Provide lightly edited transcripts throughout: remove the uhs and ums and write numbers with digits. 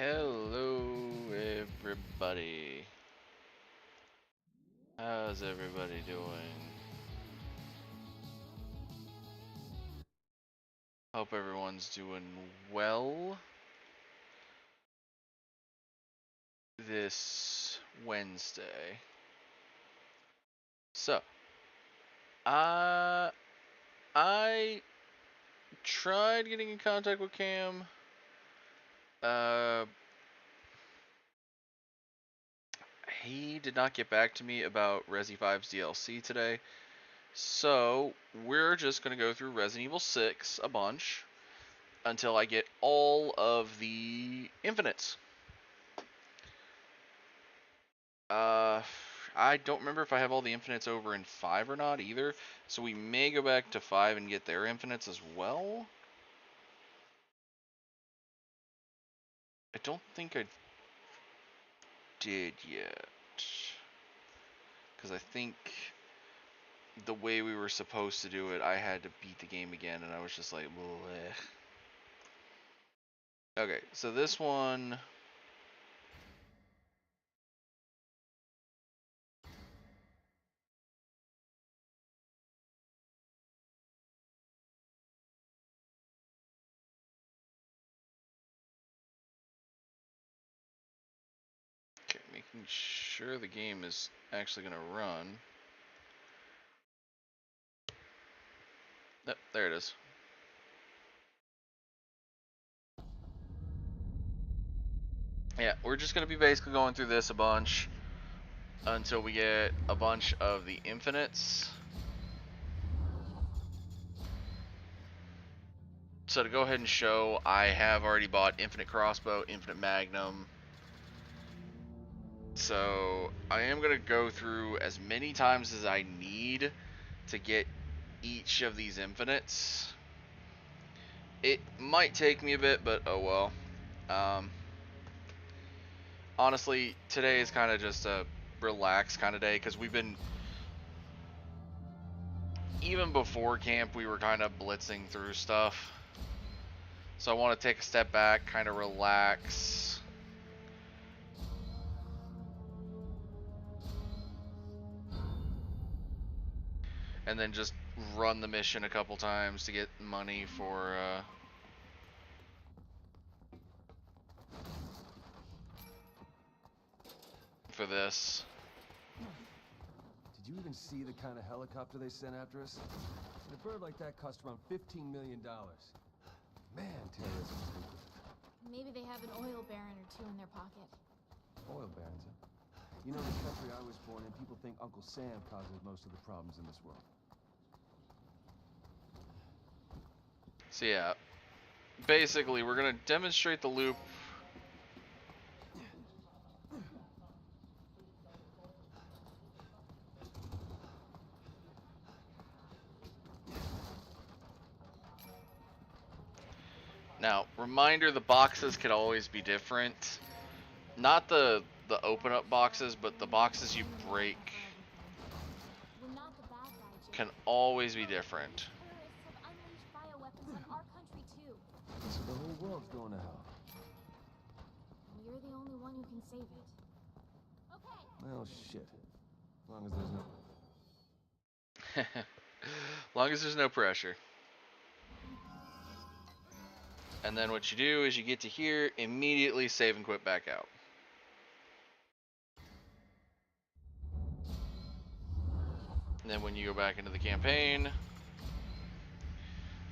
Hello, everybody. How's everybody doing? Hope everyone's doing well this Wednesday. So, uh, I tried getting in contact with Cam. Uh, he did not get back to me about Resi 5's DLC today. So, we're just going to go through Resident Evil 6 a bunch until I get all of the infinites. Uh, I don't remember if I have all the infinites over in 5 or not either, so we may go back to 5 and get their infinites as well. I don't think I did yet, because I think the way we were supposed to do it, I had to beat the game again, and I was just like, bleh. Okay, so this one... Okay, making sure the game is actually going to run. Yep, there it is. Yeah, we're just going to be basically going through this a bunch until we get a bunch of the infinites. So to go ahead and show, I have already bought Infinite Crossbow, Infinite Magnum. So I am going to go through as many times as I need to get each of these infinites. It might take me a bit, but oh well. Honestly, today is kind of just a relax kind of day because we've been... Even before camp, we were kind of blitzing through stuff. So I want to take a step back, kind of relax. And then just run the mission a couple times to get money for this. Did you even see the kind of helicopter they sent after us? And a bird like that cost around $15 million. Man, terrorism's lucrative. Maybe they have an oil baron or two in their pocket. Oil barons, huh? You know, the country I was born in, people think Uncle Sam causes most of the problems in this world. So yeah, basically we're gonna demonstrate the loop. Now, reminder, the boxes could always be different. Not the open up boxes, but the boxes you break can always be different. So the whole world's going to hell. And you're the only one who can save it. Okay. Well, shit. As long as there's no... As long as there's no pressure. And then what you do is you get to here, immediately save and quit back out. And then when you go back into the campaign,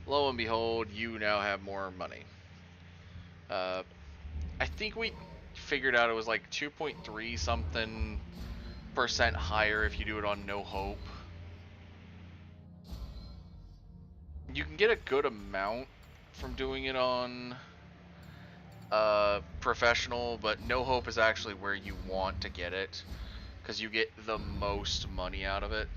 lo and behold, you now have more money. I think we figured out it was like 2.3 something % higher if you do it on No Hope. You can get a good amount from doing it on professional, but No Hope is actually where you want to get it because you get the most money out of it.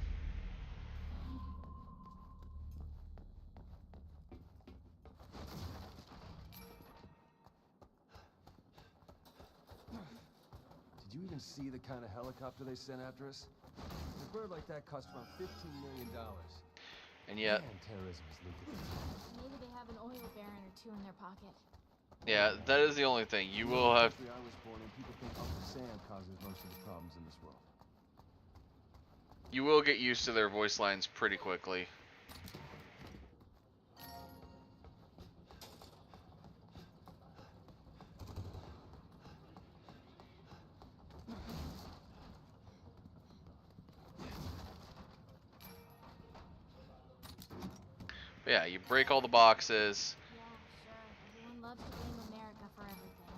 Did you even see the kind of helicopter they sent after us? And a bird like that cost around $15 million. And yet, Man, terrorism is lucrative. Maybe they have an oil baron or two in their pocket. Yeah, that is the only thing. You You know will the have. country I was born in, people think Uncle Sam causes most of the problems in this world. You will get used to their voice lines pretty quickly. But yeah, you break all the boxes. Yeah, sure. Everyone loves to blame America for everything.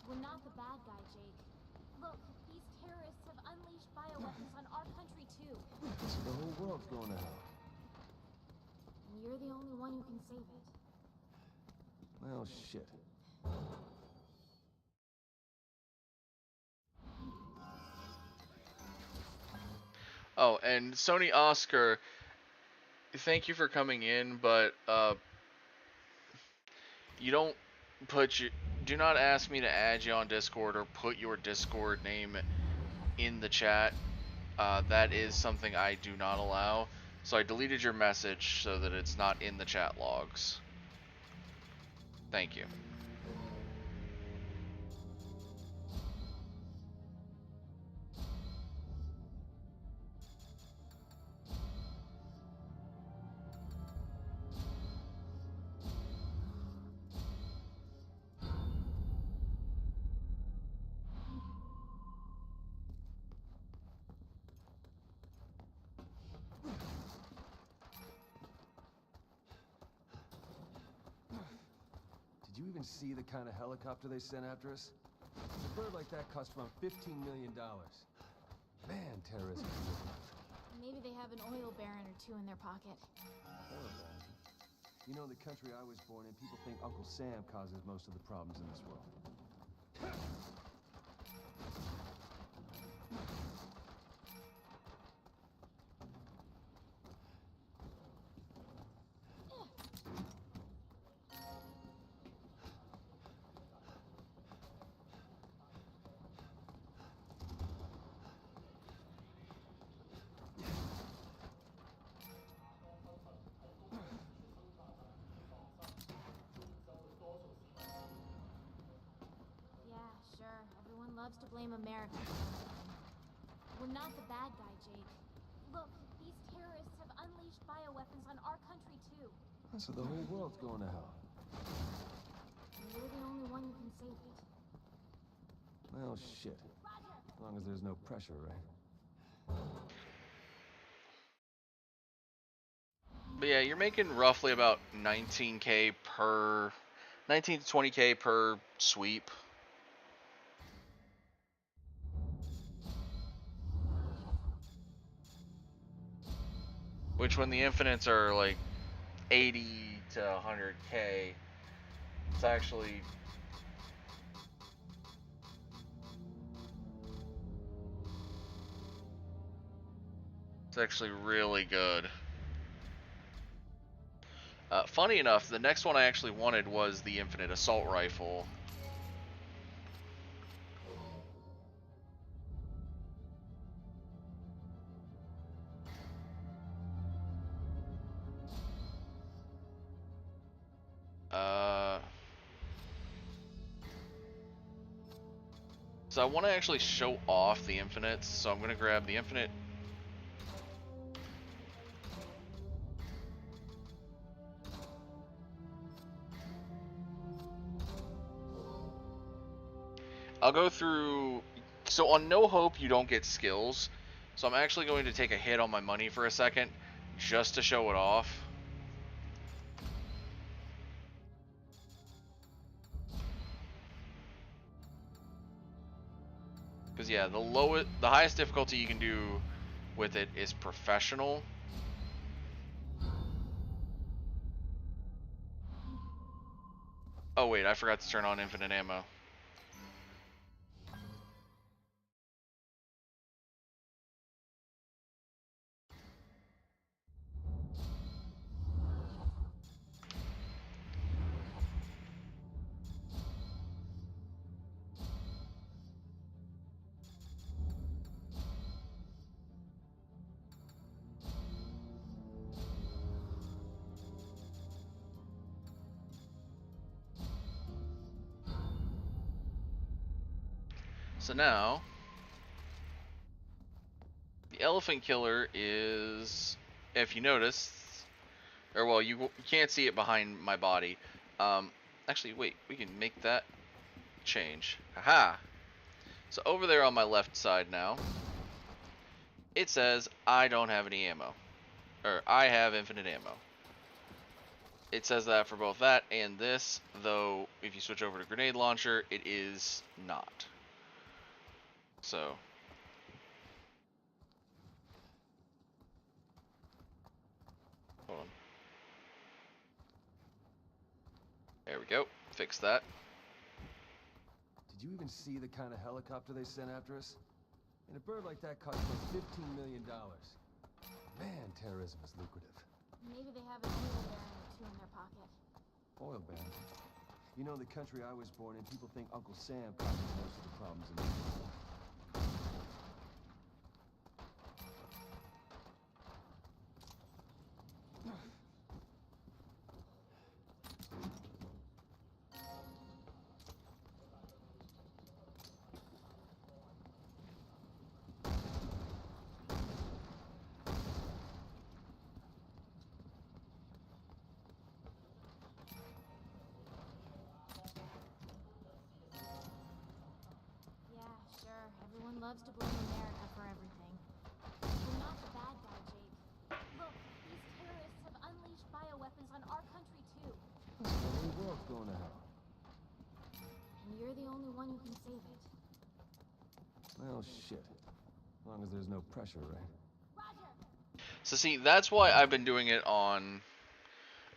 We're not the bad guy, Jake. Look, these terrorists have unleashed bioweapons on our country too. So the whole world's going to hell. And you're the only one who can save it. Well, shit. Oh, and Sony Oscar, thank you for coming in, but you don't put your. Do not ask me to add you on Discord or put your Discord name in the chat. That is something I do not allow. So I deleted your message so that it's not in the chat logs. Thank you. Did you even see the kind of helicopter they sent after us? A bird like that cost around $15 million. Man, terrorism. Maybe they have an oil baron or two in their pocket. Horrible. You know, the country I was born in, people think Uncle Sam causes most of the problems in this world. Yeah, sure. Everyone loves to blame America for everything. We're not the bad guy, Jake. Look, these terrorists have unleashed bioweapons on our country too. So the whole world's going to hell. And you're the only one who can save it. Well, shit. As long as there's no pressure, right? But yeah, you're making roughly about 19K per 19 to 20K per sweep. Which when the infinites are like 80 to 100K, it's actually really good. Funny enough, the next one I actually wanted was the infinite assault rifle. Uh, so I want to actually show off the infinites, so I'm going to grab the infinite. I'll go through. So on No Hope, you don't get skills. So I'm actually going to take a hit on my money for a second, just to show it off. Because yeah, the highest difficulty you can do with it is professional. Oh wait, I forgot to turn on infinite ammo. So now, the elephant killer is, if you notice, or well, you can't see it behind my body. Actually, wait, we can make that change. Haha. So over there on my left side now, it says I don't have any ammo, or I have infinite ammo. It says that for both that and this, though if you switch over to grenade launcher, it is not. So hold on. There we go. Fix that. Did you even see the kind of helicopter they sent after us? And a bird like that cost them $15 million. Man, terrorism is lucrative. Maybe they have an oil baron or two in their pocket. Oil barons. You know, the country I was born in, people think Uncle Sam causes most of the problems in the world. Yeah, sure. Everyone loves to blame America for everything. We're not the bad guy, Jake. Look, these terrorists have unleashed bioweapons on our country too. The whole world's going to hell. And you're the only one who can save it. Well, shit. As long as there's no pressure, right? Roger! So see, that's why I've been doing it on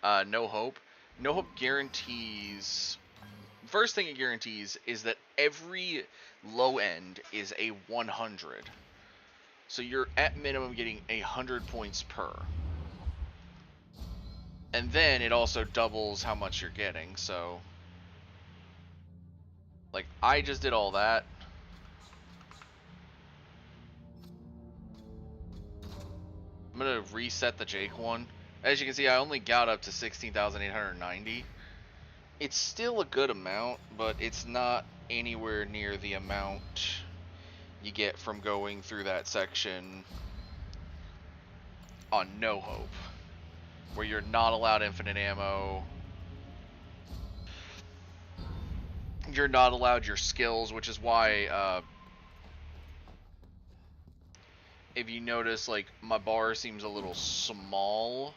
No Hope. No Hope guarantees. First thing it guarantees is that every low end is a 100. So you're at minimum getting 100 points per. And then it also doubles how much you're getting, so like I just did all that. I'm gonna reset the Jake one. As you can see, I only got up to 16,890. It's still a good amount, but it's not anywhere near the amount you get from going through that section on No Hope, where you're not allowed infinite ammo. You're not allowed your skills, which is why, if you notice, like, my bar seems a little small.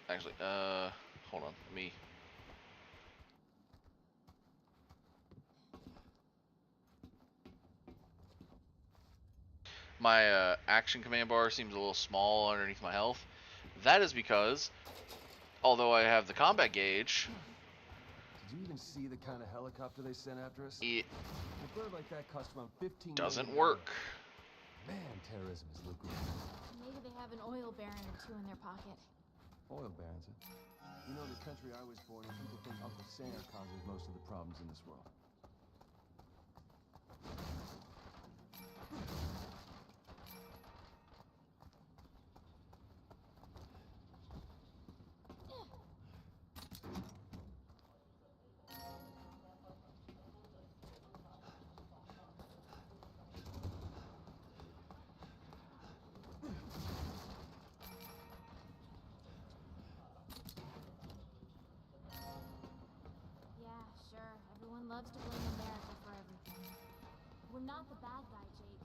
Actually, hold on, let me... My action command bar seems a little small underneath my health. That is because, although I have the combat gauge, Did you even see the kind of helicopter they sent after us? it A bird like that cost around $15 doesn't million. work. Man, terrorism is lucrative. Maybe they have an oil baron or two in their pocket. Oil barons, huh? You know, the country I was born in, people think Uncle Sam causes most of the problems in this world. Yeah, sure. Everyone loves to blame America for everything. We're not the bad guy, Jake.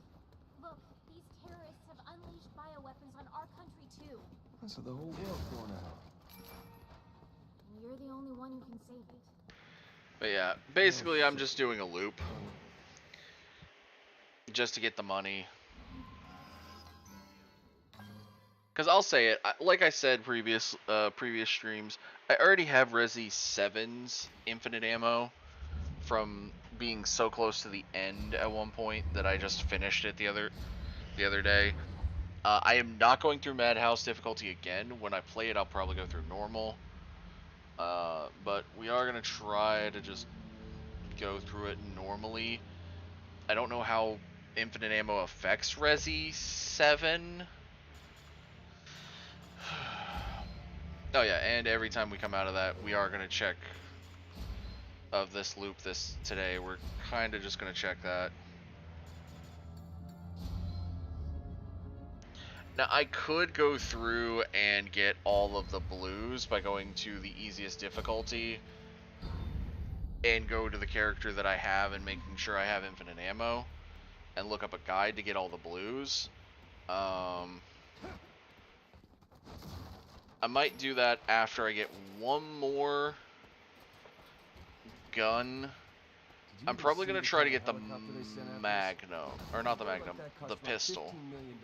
Look, these terrorists have unleashed bioweapons on our country too. So the whole world's going to hell. And you're the only one who can save it. But yeah, basically I'm just doing a loop. Just to get the money. Because I'll say it, like I said previous streams, I already have Resi 7's infinite ammo from being so close to the end at one point that I just finished it the other day. I am not going through Madhouse difficulty again. When I play it, I'll probably go through normal. But we are going to try to just go through it normally. I don't know how infinite ammo affects Resi 7. Oh yeah, and every time we come out of that, we are going to check of this loop today. We're kind of just going to check that. Now, I could go through and get all of the blues by going to the easiest difficulty and go to the character that I have and making sure I have infinite ammo and look up a guide to get all the blues. I might do that after I get one more gun. I'm probably going to try to get the Magnum, or not the Magnum, the pistol. $15 million.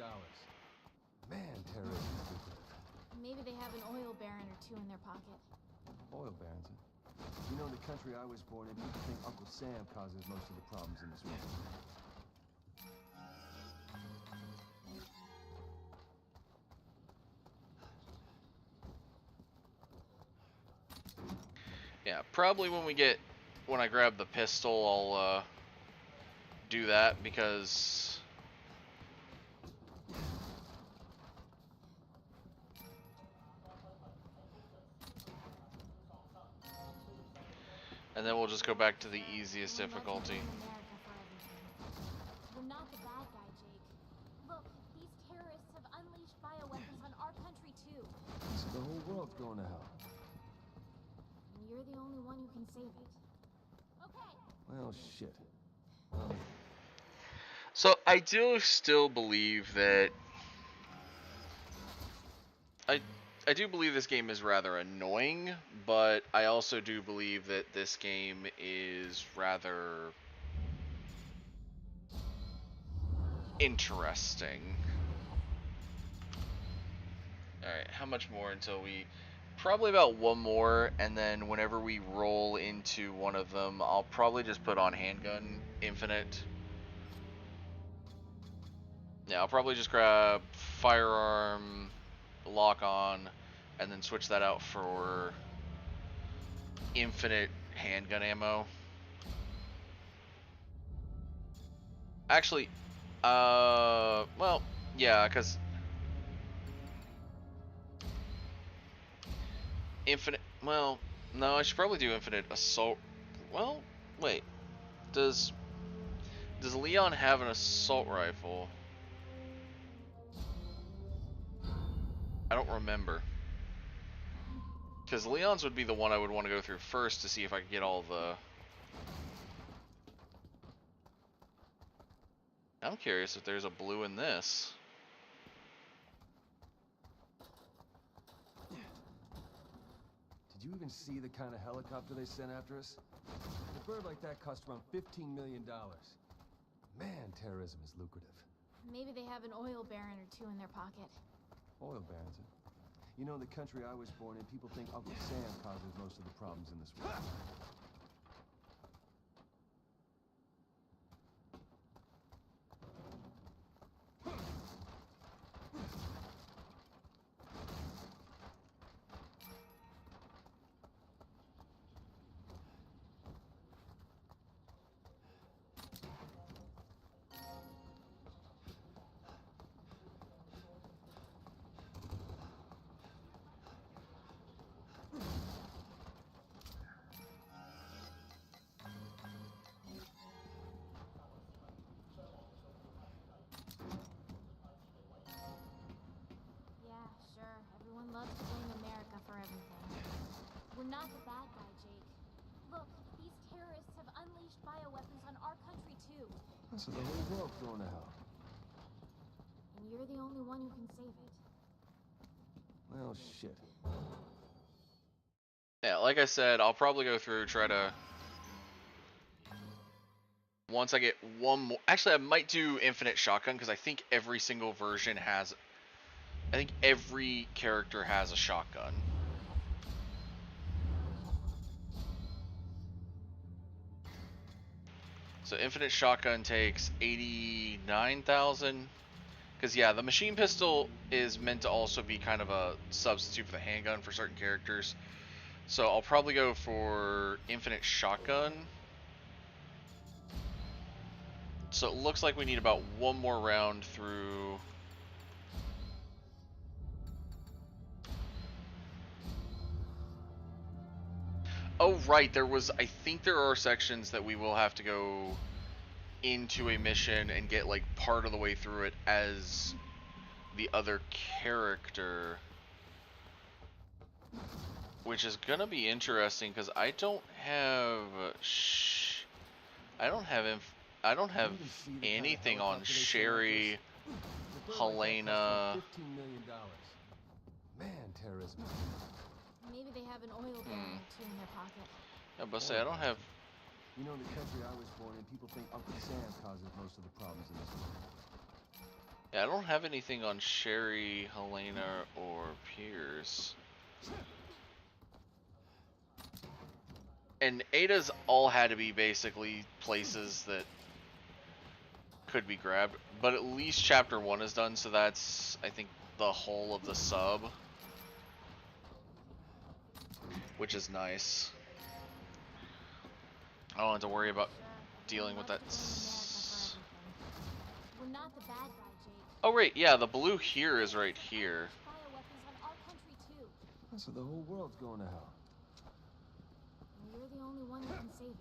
Man, terrorism is lucrative. Maybe they have an oil baron or two in their pocket. Oil barons, huh? You know, in the country I was born in, people think Uncle Sam causes most of the problems in this world. Yeah, probably when I grab the pistol, I'll do that, because and then we'll just go back to the easiest difficulty. We're not the bad guy, Jake. Look, these terrorists have unleashed bioweapons on our country too. So the whole world's going to hell. And you're the only one who can save it. Okay. Well, shit. So I do still believe that I do believe this game is rather annoying, but I also do believe that this game is rather interesting. Alright, how much more until we... Probably about one more, and then whenever we roll into one of them, I'll probably just put on handgun infinite. Yeah, I'll probably just grab firearm, lock on, and then switch that out for infinite handgun ammo. Actually, well, yeah, because infinite, well, no, I should probably do infinite assault. Well, wait, does Leon have an assault rifle? I don't remember. Because Leon's would be the one I would want to go through first to see if I could get all the... I'm curious if there's a blue in this. Did you even see the kind of helicopter they sent after us? A bird like that cost around $15 million. Man, terrorism is lucrative. Maybe they have an oil baron or two in their pocket. Oil barons, huh? You know, in the country I was born in, people think Uncle Sam causes most of the problems in this world. Loves to blame America for everything. We're not the bad guy, Jake. Look, these terrorists have unleashed bioweapons on our country too. So the whole world's going to hell. And you're the only one who can save it. Well, shit. Yeah, like I said, I'll probably go through, try to... Once I get one more... Actually, I might do infinite shotgun, because I think every single version has... I think every character has a shotgun. So infinite shotgun takes 89,000. Because yeah, the machine pistol is meant to also be kind of a substitute for the handgun for certain characters. So I'll probably go for infinite shotgun. So it looks like we need about one more round through... Oh, right, I think there are sections that we will have to go into a mission and get, like, part of the way through it as the other character, which is gonna be interesting because I don't have I don't have I don't have anything on Sherry, Helena. $15 million. Man, terrorism. Maybe they have an oil baron or two in their pocket. Yeah, but say I don't have. You know, the country I was born in, people think Uncle Sam causes most of the problems in this world. Yeah, I don't have anything on Sherry, Helena, or Pierce. And Ada's all had to be basically places that could be grabbed, but at least chapter 1 is done, so that's, I think, the whole of the sub, which is nice. I don't have to worry about dealing with that. We're not the bad guy, Jake. Oh right, yeah, the blue here is right here. Bioweapons on our country too. So the whole world's going to hell. And you're the only one who can save it.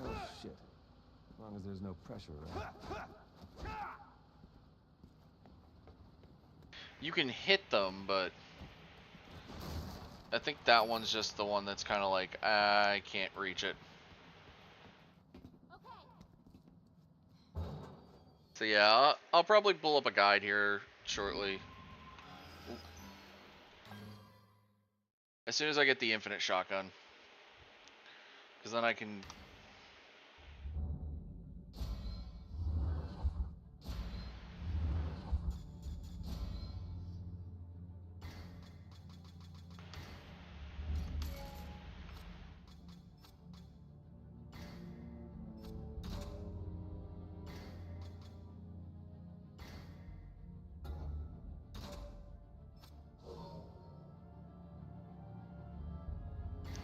Oh, shit. As long as there's no pressure around. You can hit them, but I think that one's just the one that's kind of like, I can't reach it. Okay. So yeah, I'll probably pull up a guide here shortly. As soon as I get the infinite shotgun. Because then I can...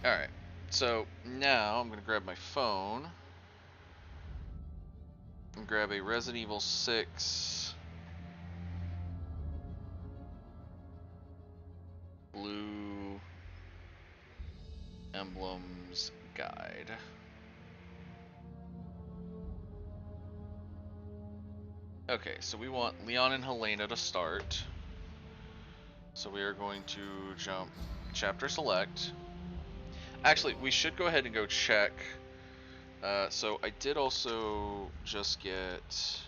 Alright, so now I'm going to grab my phone and grab a Resident Evil 6 blue emblems guide. Okay, so we want Leon and Helena to start. So we are going to jump chapter select. Actually, we should go ahead and go check. So I did also just get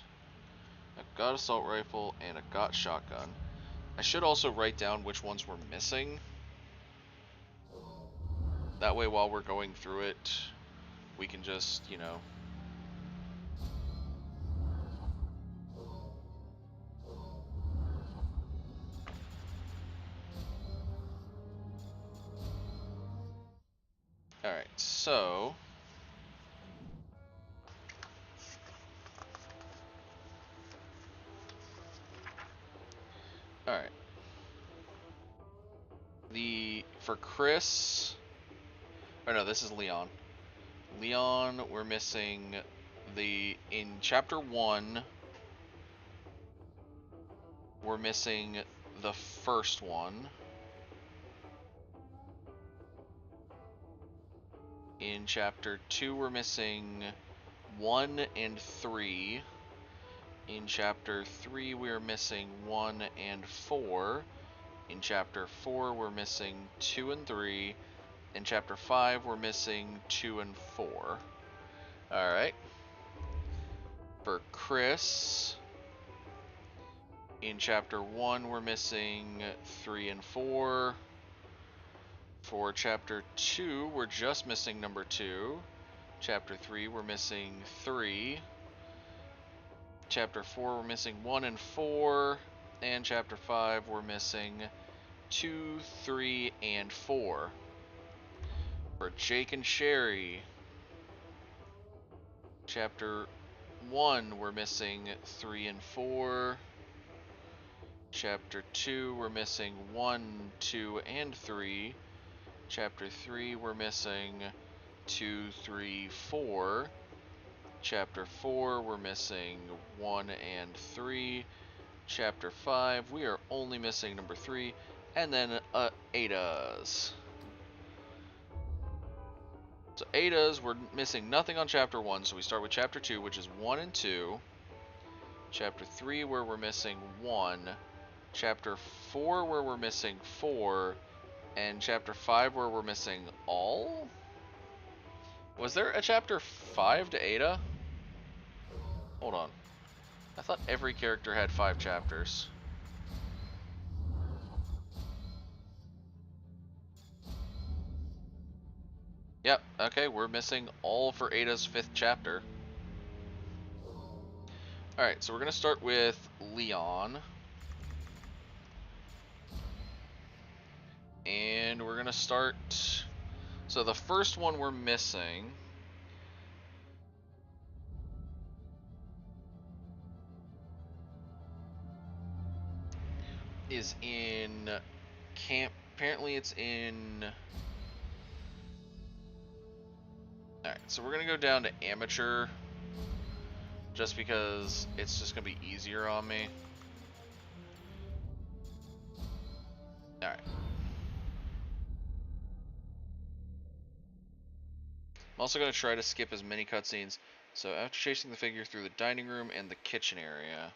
a got assault rifle and a got shotgun. I should also write down which ones we're missing. That way while we're going through it, we can just, you know. Alright, so... Alright. For Chris... Or no, this is Leon. Leon, we're missing in chapter 1, we're missing the first one. In chapter 2, we're missing 1 and 3. In chapter 3, we're missing 1 and 4. In chapter 4, we're missing 2 and 3. In chapter 5, we're missing 2 and 4. Alright. For Chris, in chapter 1, we're missing 3 and 4. For chapter 2, we're just missing number 2. Chapter 3, we're missing 3. Chapter 4, we're missing 1 and 4. And chapter 5, we're missing 2, 3, and 4. For Jake and Sherry, chapter 1, we're missing 3 and 4. Chapter 2, we're missing 1, 2, and 3. Chapter 3, we're missing 2, 3, 4. Chapter 4, we're missing 1 and 3. Chapter 5, we are only missing number 3. And then Ada's. So Ada's, we're missing nothing on chapter 1, so we start with chapter 2, which is 1 and 2. Chapter 3 where we're missing 1. Chapter 4 where we're missing 4. And Chapter 5 where we're missing all? Was there a Chapter 5 to Ada? Hold on. I thought every character had 5 chapters. Yep, okay, we're missing all for Ada's 5th chapter. Alright, so we're going to start with Leon. And we're going to start... So the first one we're missing... is in camp. Apparently it's in... Alright, so we're going to go down to amateur. Just because it's just going to be easier on me. Alright. I'm also going to try to skip as many cutscenes. So after chasing the figure through the dining room and the kitchen area.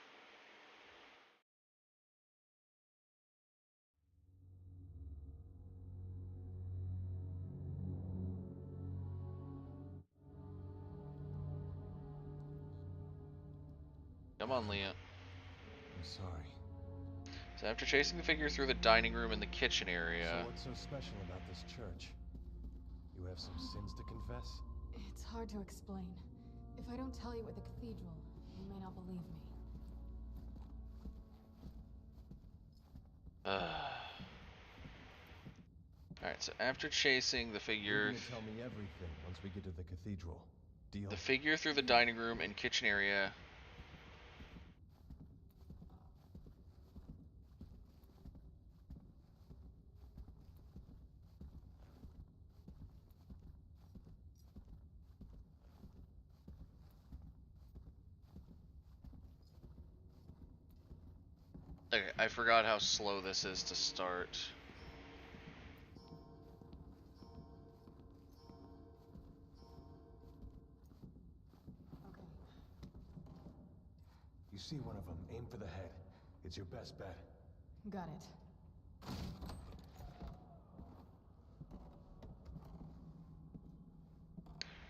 Come on, Leon. I'm sorry. So after chasing the figure through the dining room and the kitchen area... So what's so special about this church? You have some sins to confess? It's hard to explain. If I don't tell you at the cathedral, you may not believe me. Alright, so after chasing the figure... You're gonna tell me everything once we get to the cathedral. Deal? The figure through the dining room and kitchen area... Okay, I forgot how slow this is to start. Okay. You see one of them, aim for the head. It's your best bet. Got it.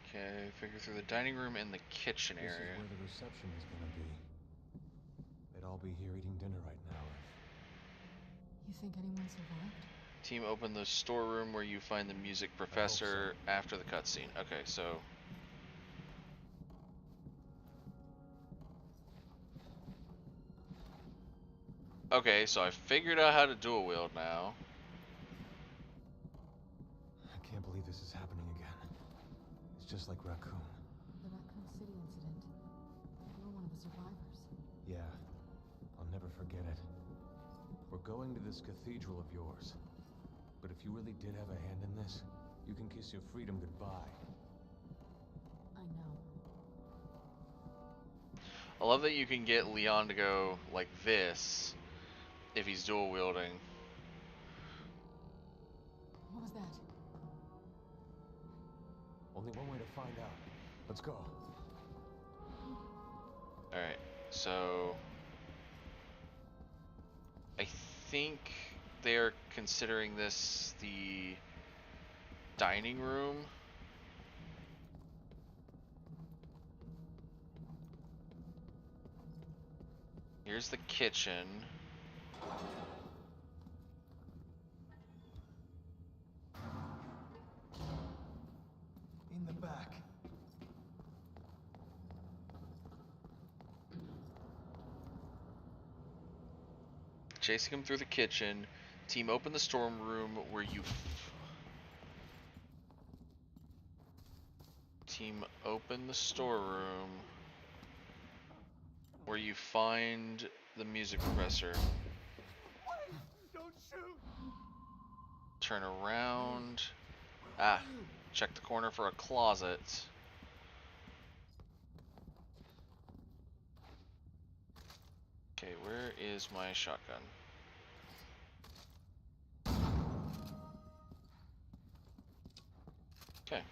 Okay, figure through the dining room and the kitchen This area. is where the reception is gonna be. They'd all be here eating dinner right now. You think anyone survived? Team open the storeroom where you find the music professor after the cutscene. Okay, so... Okay, so I figured out how to dual wield now. I can't believe this is happening again. It's just like Raccoon. The Raccoon City incident. You're one of the survivors. Yeah, I'll never forget it. We're going to this cathedral of yours. But if you really did have a hand in this, you can kiss your freedom goodbye. I know. I love that you can get Leon to go like this if he's dual wielding. What was that? Only one way to find out. Let's go. Alright, so... I think they're considering this the dining room. Here's the kitchen. In the back. Chasing him through the kitchen. Team open the storm room where you... Team open the storeroom where you find the music professor. Don't shoot! Turn around. Ah, check the corner for a closet. Okay, where is my shotgun? Okay.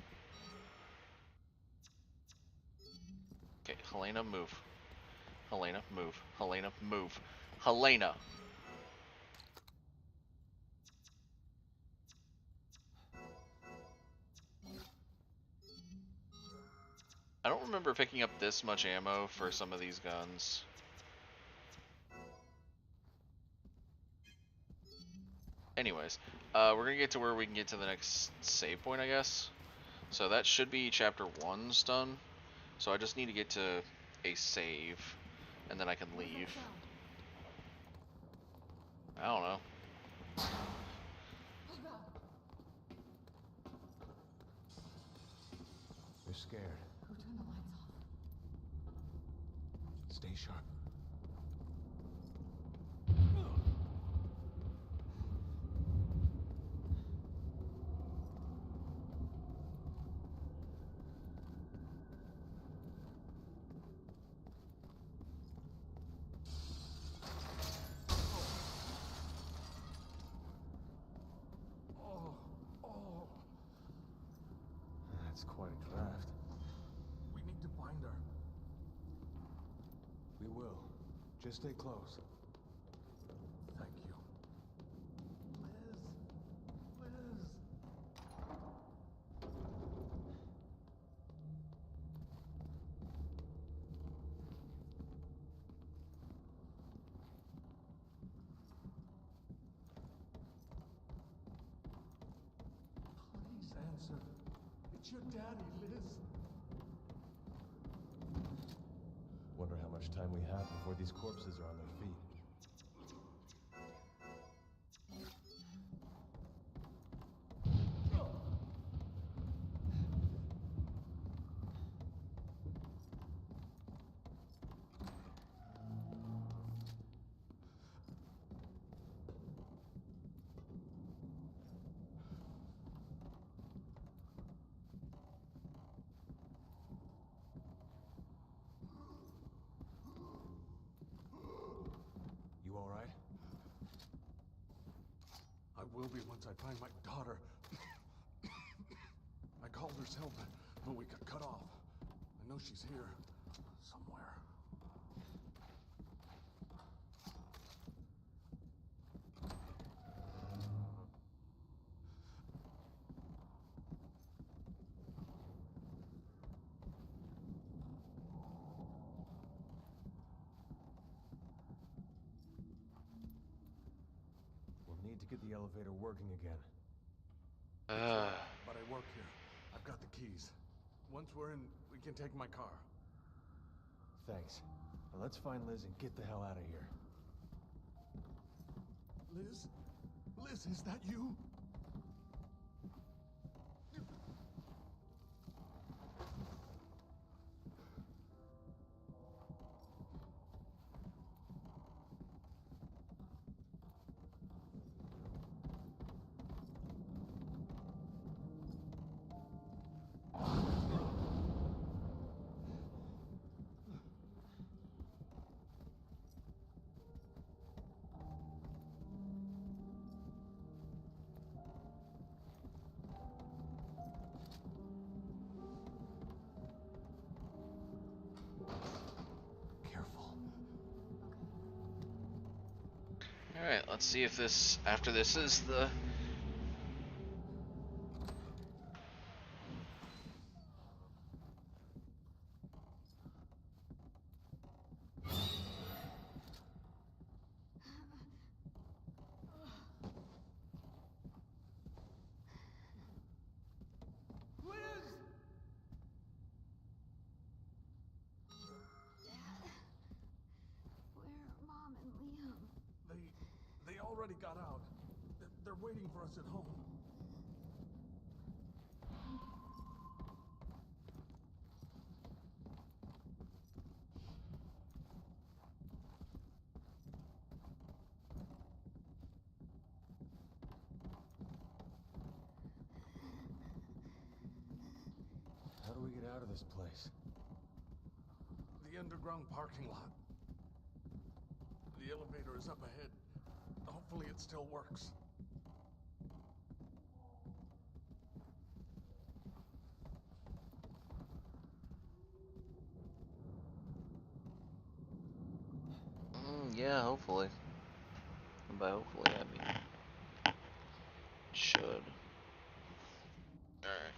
Okay, Helena, move. Helena, move. Helena, move. Helena. I don't remember picking up this much ammo for some of these guns. Anyways, we're gonna get to where we can get to the next save point, I guess. So that should be chapter 1's done. So I just need to get to a save, and then I can leave. I don't know. They're scared. Who turned the lights off? Stay sharp. That's quite a draft. We need to find her. We will. Just stay close. Thank you. Liz! Please answer. It's your daddy, Liz. Wonder how much time we have before these corpses are on their feet. You all right? I will be once I find my daughter. I called her cell, but we got cut off. I know she's here somewhere. We'll need to get the elevator working again. But I work here. I've got the keys. Once we're in, we can take my car. Thanks. Now let's find Liz and get the hell out of here. Liz? Liz, is that you? Careful. Alright, let's see if this, after this, is the... Where Mom and Liam? They already got out. They're waiting for us at home. How do we get out of this place? The underground parking lot. The elevator is up ahead. Hopefully it still works. Yeah, hopefully. And by hopefully, I mean should. Alright.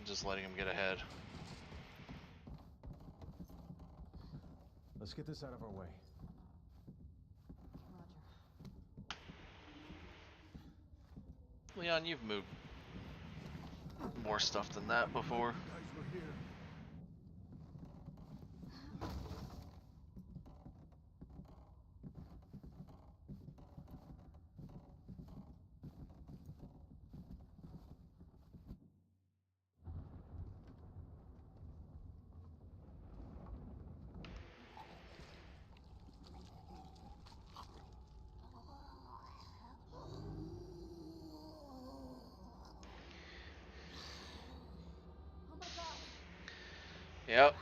Just letting him get ahead. Let's get this out of our way. Roger. Leon, you've moved more stuff than that before. You guys were here. Oh my god. Yep.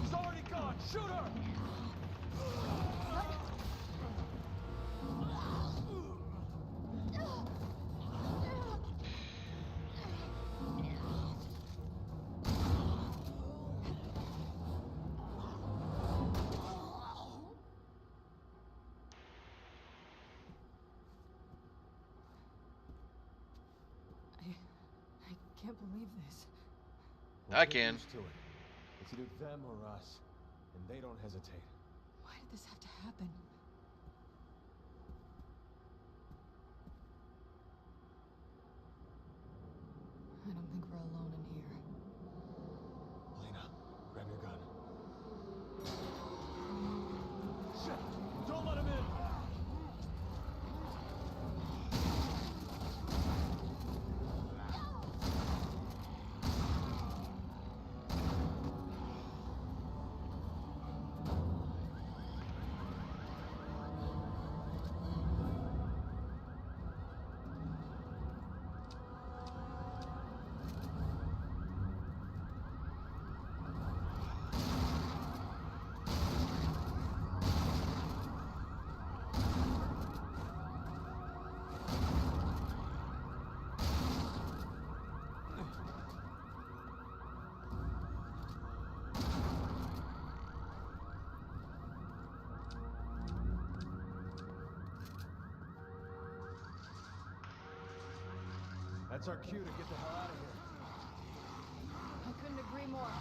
She's already gone! Shoot her! I can't believe this. I Get can. used to it. It's either them or us, and they don't hesitate. Why did this have to happen? I don't think we're alone in here. Lena, grab your gun. Shit! Don't let him in! That's our cue to get the hell out of here. I couldn't agree more.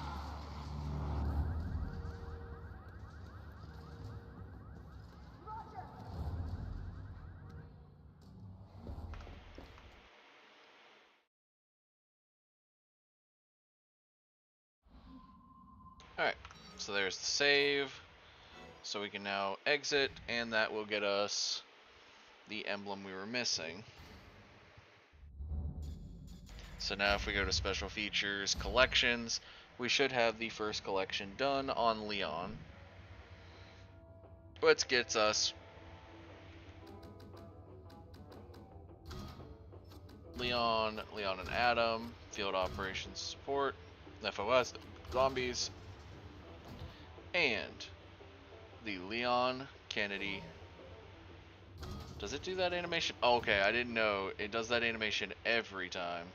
Alright, so there's the save. So we can now exit, and that will get us the emblem we were missing. So now if we go to special features, collections, we should have the first collection done on Leon. Which gets us Leon, Leon and Adam, field operations support, FOS, zombies, and the Leon Kennedy. Does it do that animation? Oh, okay, I didn't know. It does that animation every time.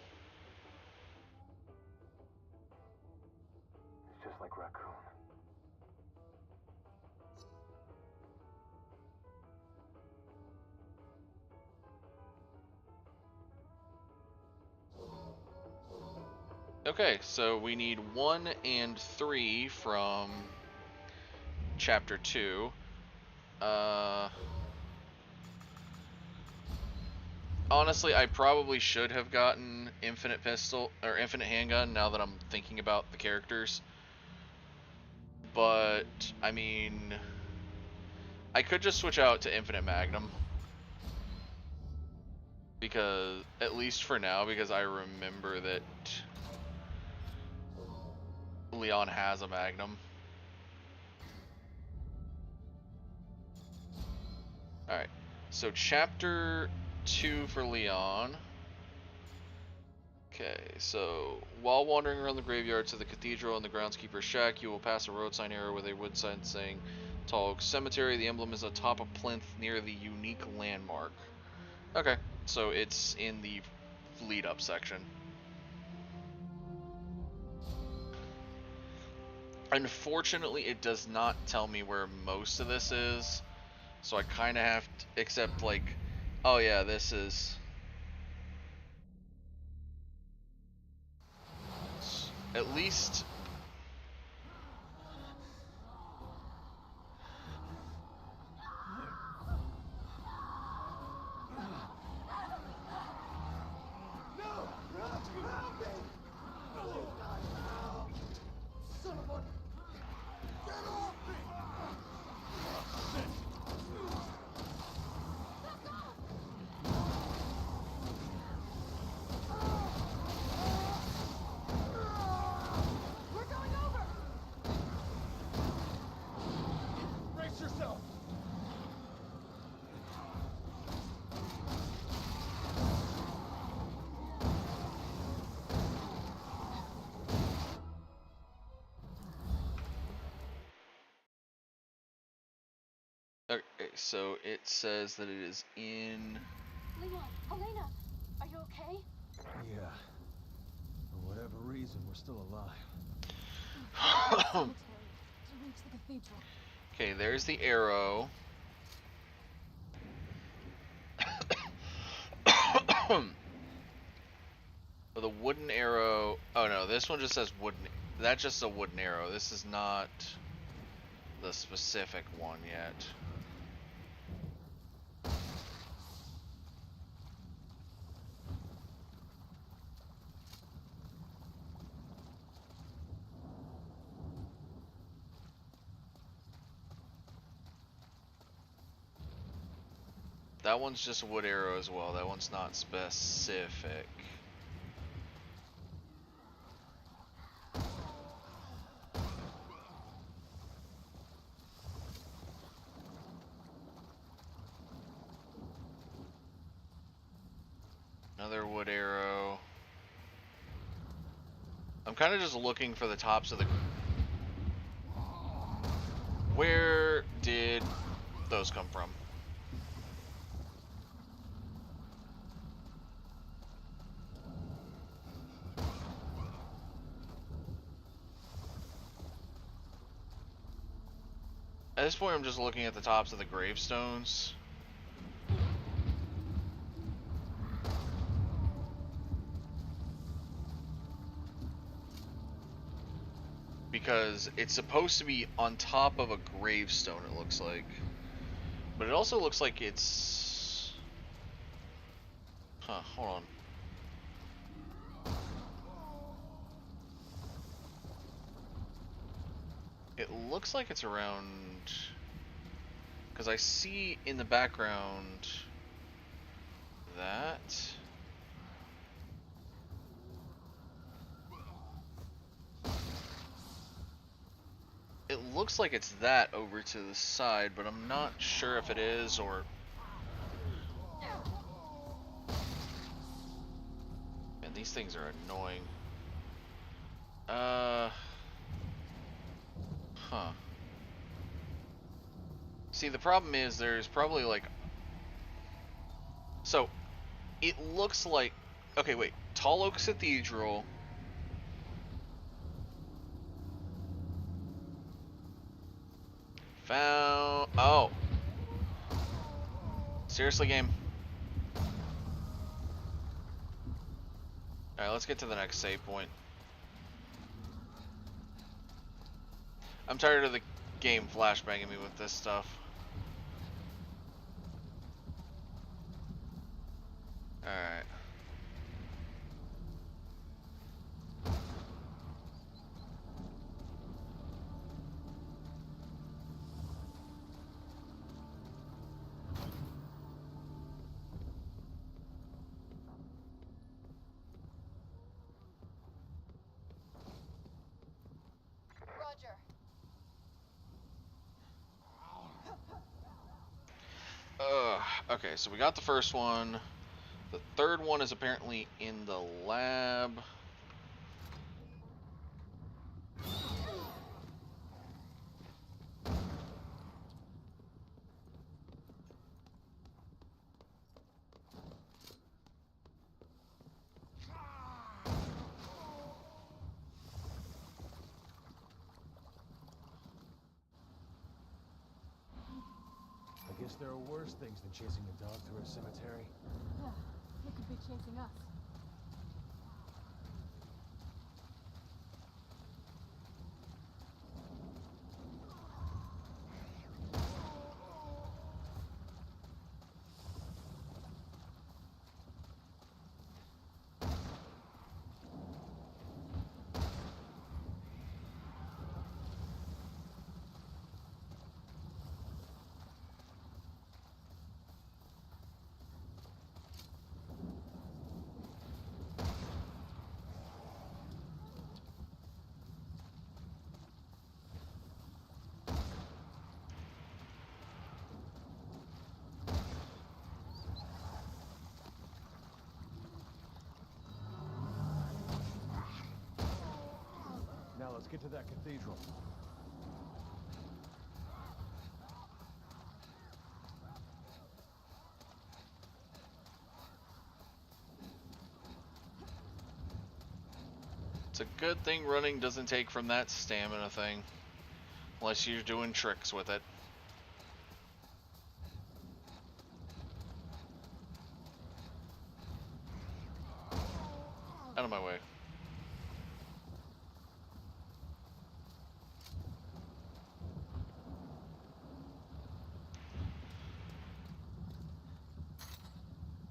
It's just like Raccoon. Okay, so we need 1 and 3 from chapter 2. Honestly, I probably should have gotten infinite pistol or infinite handgun now that I'm thinking about the characters. But I mean, I could just switch out to infinite magnum because at least for now, because I remember that Leon has a magnum. Alright, so chapter 2 for Leon. Okay, so while wandering around the graveyards of the cathedral and the groundskeeper's shack, you will pass a road sign area with a wood sign saying Tall Oak Cemetery. The emblem is atop a plinth near the unique landmark. Okay, so it's in the lead up section. Unfortunately, it does not tell me where most of this is, so I kind of have to accept, like, oh yeah, this is at least. We're going over! Brace yourself! Okay, so it says that it is in. Leon, Elena, are you okay? Yeah. For whatever reason, we're still alive. Cemetery to reach the cathedral. Okay, there's the arrow. With a wooden arrow. Oh no, this one just says wooden. That's just a wooden arrow. This is not the specific one yet. That one's just a wood arrow as well. That one's not specific. Another wood arrow. I'm kind of just looking for the tops of the... Where did those come from? At this point, I'm just looking at the tops of the gravestones. Because it's supposed to be on top of a gravestone, it looks like. But it also looks like it's... Huh, hold on. It looks like it's around... Because I see in the background... that... It looks like it's that over to the side, but I'm not sure if it is or... Man, these things are annoying. Huh. See, the problem is there's probably like... So, it looks like... Okay, wait. Tall Oaks Cathedral... Found... Oh. Seriously, game? Alright, let's get to the next save point. I'm tired of the game flashbanging me with this stuff. Alright. Roger. Okay, so we got the first one. The third one is apparently in the lab. Guess there are worse things than chasing a dog through a cemetery. Yeah, it could be chasing us. Now let's get to that cathedral. It's a good thing running doesn't take from that stamina thing. Unless you're doing tricks with it. Out of my way.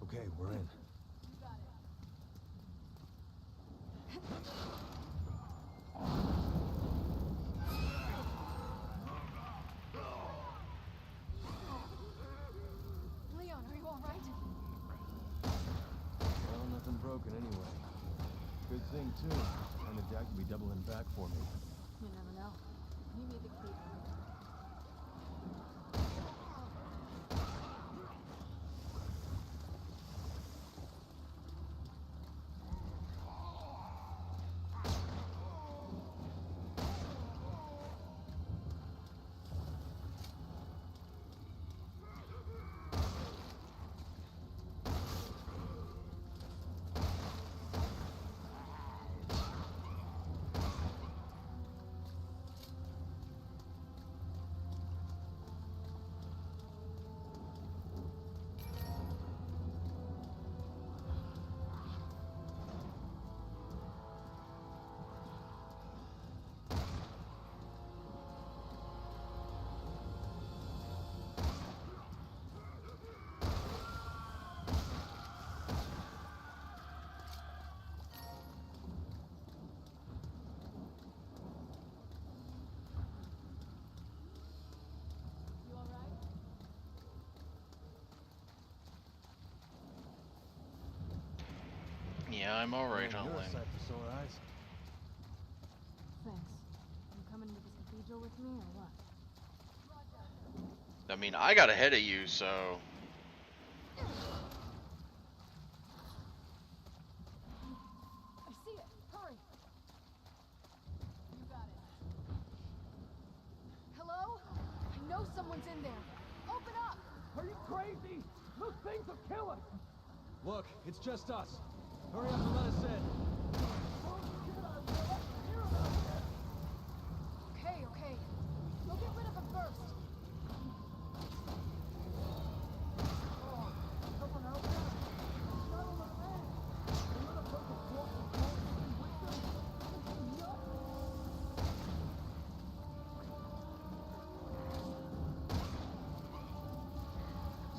Okay, we're in. Leon, are you alright? Well, nothing broken anyway. Good thing, too. And the dad could be doubling back for me. You never know. Meet me at the cathedral. You alright? Yeah, I'm alright, Man, you're a Hotline. sight for sore eyes. Thanks. You coming to this cathedral with me or what? I mean, I got ahead of you, so... I see it! Hurry! You got it. Hello? I know someone's in there. Open up! Are you crazy? Those things will kill us! Look, it's just us. Hurry up and let us in. Okay, okay. Go get rid of him first.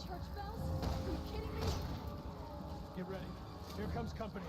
Church bells? Are you kidding me? Get ready. Here comes company.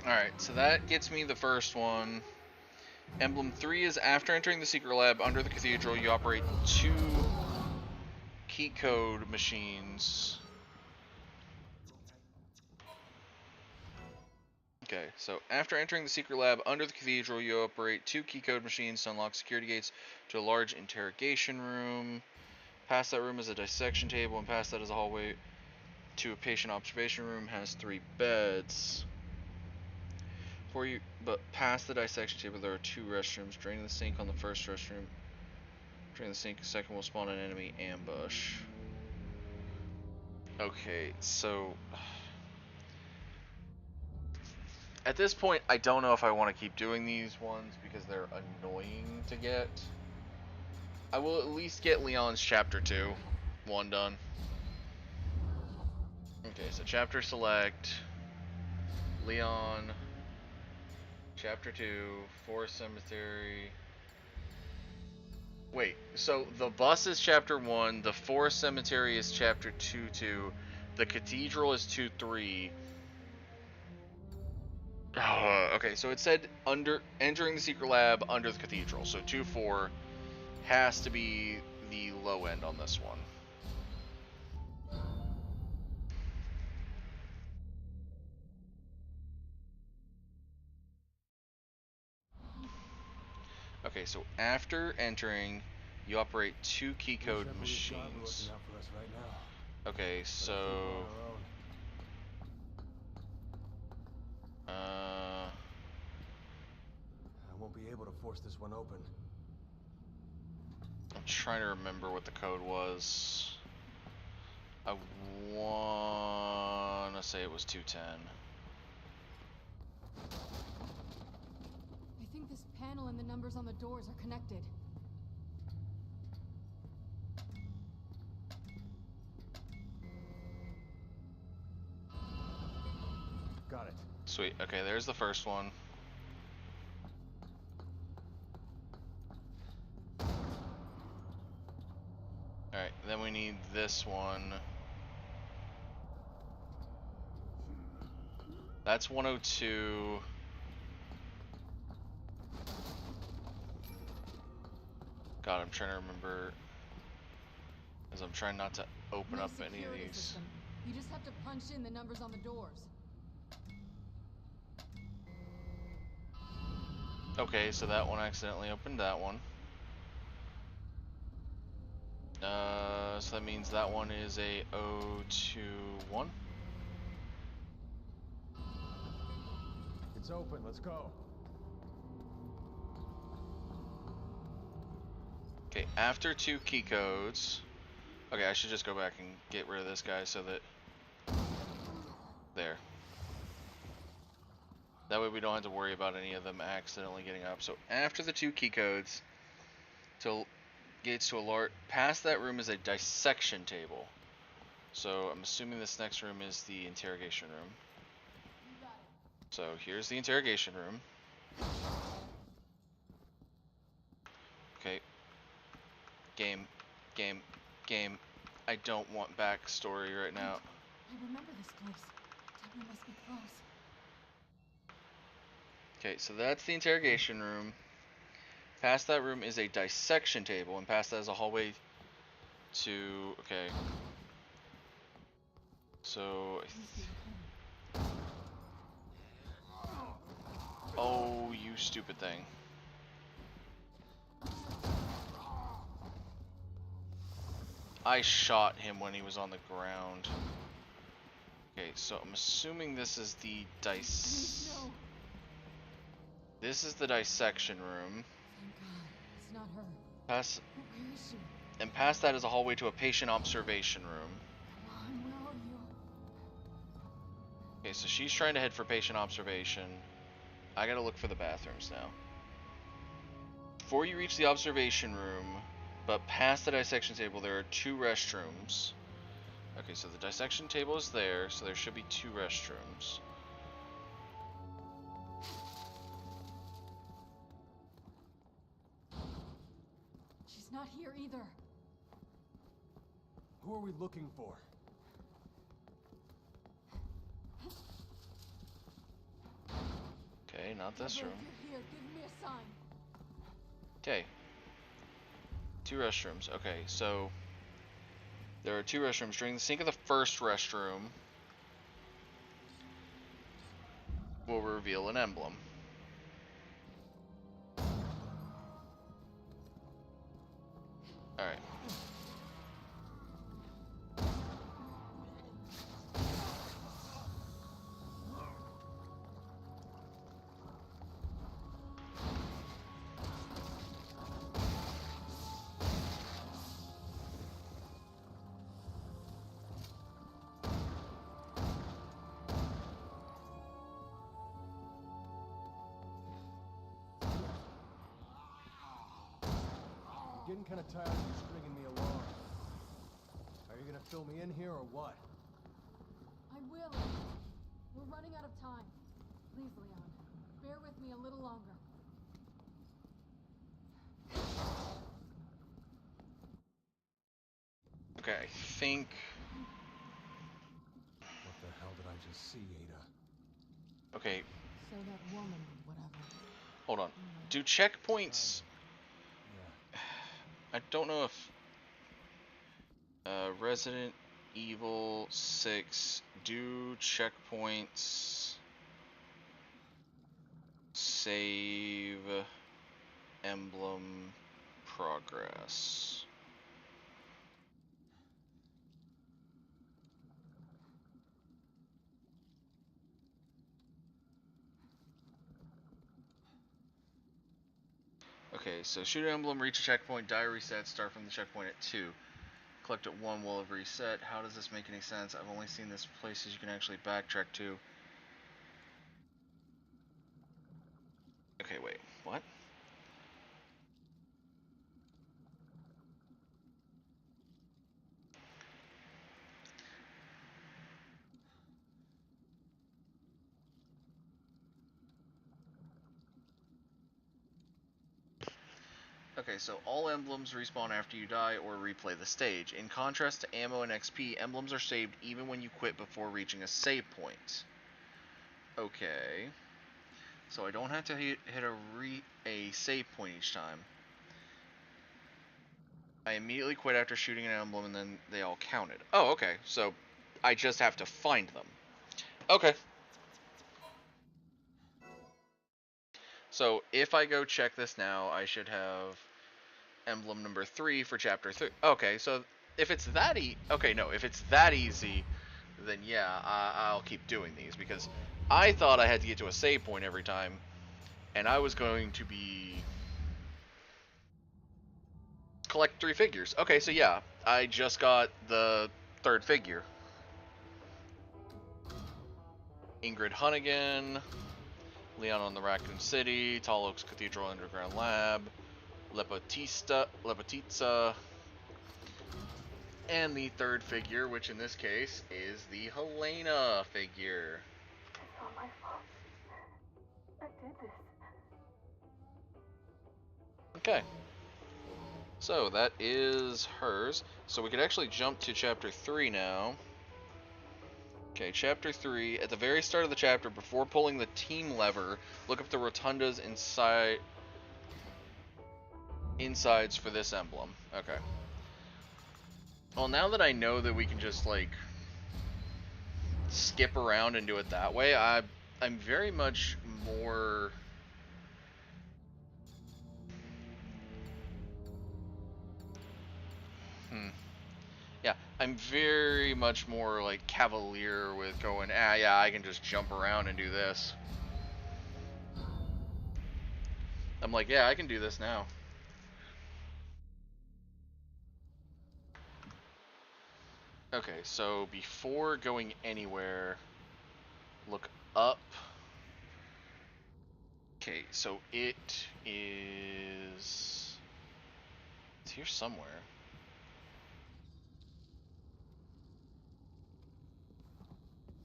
Alright, so that gets me the first one. Emblem 3 is after entering the secret lab under the cathedral, you operate 2 key code machines. Okay, so after entering the secret lab under the cathedral, you operate 2 key code machines to unlock security gates to a large interrogation room. Past that room is a dissection table, and past that is a hallway to a patient observation room. Has 3 beds. But past the dissection table, there are 2 restrooms. Drain the sink on the first restroom. Drain the sink, the second will spawn an enemy ambush. Okay, so at this point, I don't know if I want to keep doing these ones because they're annoying to get. I will at least get Leon's chapter 2 one done. Okay, so chapter select, Leon, chapter 2, Forest Cemetery. Wait, so the bus is chapter 1, the Forest Cemetery is chapter 2-2, the Cathedral is 2-3. Okay, so it said entering the secret lab under the Cathedral, so 2-4 has to be the low end on this one. Okay, so after entering, you operate 2 key code machines. Okay, so I won't be able to force this one open. I'm trying to remember what the code was. I wanna say it was 210. I think this panel and the numbers on the doors are connected. Got it. Sweet. Okay, there's the first one. Alright, then we need this one. That's 102. God, I'm trying to remember, as I'm trying not to open No up any of security these. system. You just have to punch in the numbers on the doors. Okay, so that one accidentally opened that one. So that means that one is a 021. It's open. Let's go. Okay, after 2 key codes. Okay, I should just go back and get rid of this guy so that... There. That way we don't have to worry about any of them accidentally getting up. So after the 2 key codes, till gates to a large... Past that room is a dissection table. So I'm assuming this next room is the interrogation room. So here's the interrogation room. Okay. Game. I don't want backstory right now. I remember this place. Deborah must be close. Okay, so that's the interrogation room. Past that room is a dissection table, and past that is a hallway to... Okay. So... Oh, you stupid thing. I shot him when he was on the ground. Okay, so I'm assuming this is the No. This is the dissection room. Thank God. It's not her. Past... Where is she? And past that is a hallway to a patient observation room. Come on, where are you? Okay, so she's trying to head for patient observation. I gotta look for the bathrooms now. Before you reach the observation room, but past the dissection table, there are 2 restrooms. Okay, so the dissection table is there, so there should be 2 restrooms. She's not here either. Who are we looking for? not this Deborah, room. if you're here, give me a sign. Okay. 2 restrooms. Okay, so there are 2 restrooms. During the sink of the first restroom, we'll reveal an emblem. Alright. I'm getting kind of tired of you stringing me along. Are you gonna fill me in here or what? I will. We're running out of time. Please, Leon, bear with me a little longer. Okay, I think... What the hell did I just see, Ada? Okay, So that woman, whatever. hold on. Do checkpoints... Yeah. I don't know if... Resident Evil 6, do checkpoints... save... emblem... progress. Okay, so shoot an emblem, reach a checkpoint, die reset, start from the checkpoint at 2. Collect at 1 will have reset. How does this make any sense? I've only seen this places you can actually backtrack to. Okay, wait, what? Okay, so all emblems respawn after you die or replay the stage. In contrast to ammo and XP, emblems are saved even when you quit before reaching a save point. Okay. So I don't have to hit a save point each time. I immediately quit after shooting an emblem and then they all counted. Oh, okay. So I just have to find them. Okay. So if I go check this now, I should have emblem number 3 for chapter 3. Okay, so if it's that if it's that easy, then yeah, I'll keep doing these because I thought I had to get to a save point every time, and I was going to be collect 3 figures. Okay, so yeah, I just got the 3rd figure. Ingrid Hunnigan, Leon on the Raccoon City, Tall Oaks Cathedral Underground Lab, Lepetitsa, and the 3rd figure, which in this case is the Helena figure. It's all my fault. I did this. Okay. So that is hers. So we could actually jump to chapter 3 now. Okay, chapter 3. At the very start of the chapter, before pulling the team lever, look up the rotundas insides for this emblem. Okay. Well, now that I know that we can just, like, skip around and do it that way, I'm very much more... Yeah, I'm very much more, like, cavalier with going, yeah, I can just jump around and do this. I'm like, yeah, I can do this now. Okay, so before going anywhere, look up. Okay, so it is... It's here somewhere.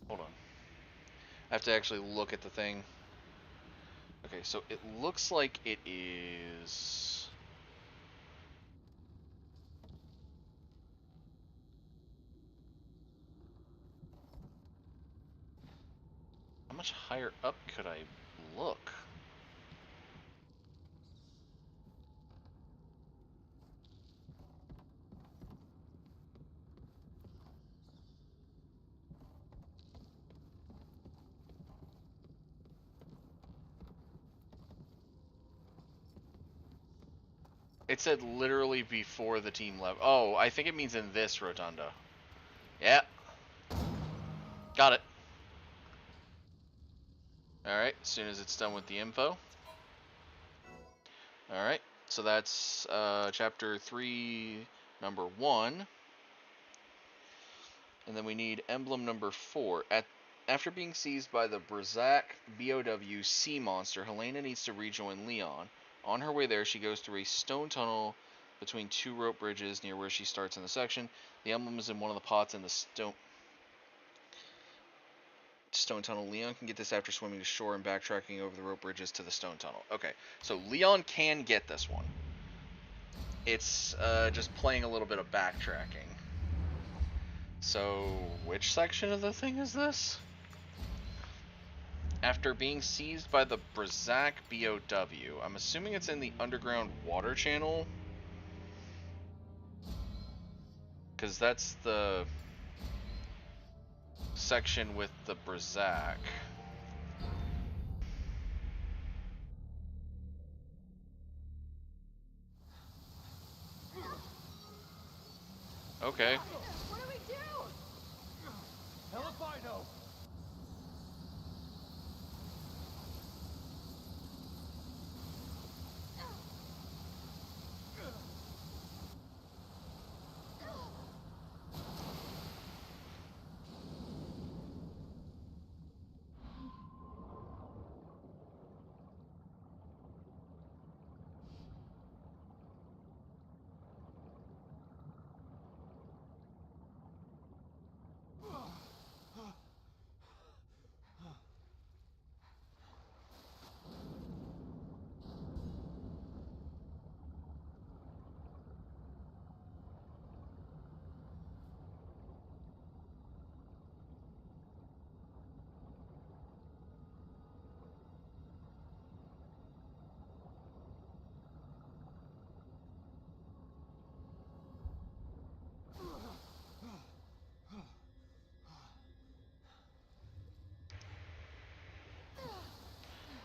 Hold on. I have to actually look at the thing. Okay, so it looks like it is... How much higher up could I look? It said literally before the team left. Oh, I think it means in this rotunda. Yeah. Got it. Alright, as soon as it's done with the info. Alright, so that's chapter 3, number 1. And then we need emblem number 4. After being seized by the Brzak BOW sea monster, Helena needs to rejoin Leon. On her way there, she goes through a stone tunnel between 2 rope bridges near where she starts in the section. The emblem is in one of the pots in the stone tunnel. Leon can get this after swimming to shore and backtracking over the rope bridges to the stone tunnel. Okay, so Leon can get this one. It's just playing a little bit of backtracking. So, which section of the thing is this? After being seized by the Brzak BOW. I'm assuming it's in the underground water channel. Because that's the section with the Brzak. Okay. What do we do? Hell if I know.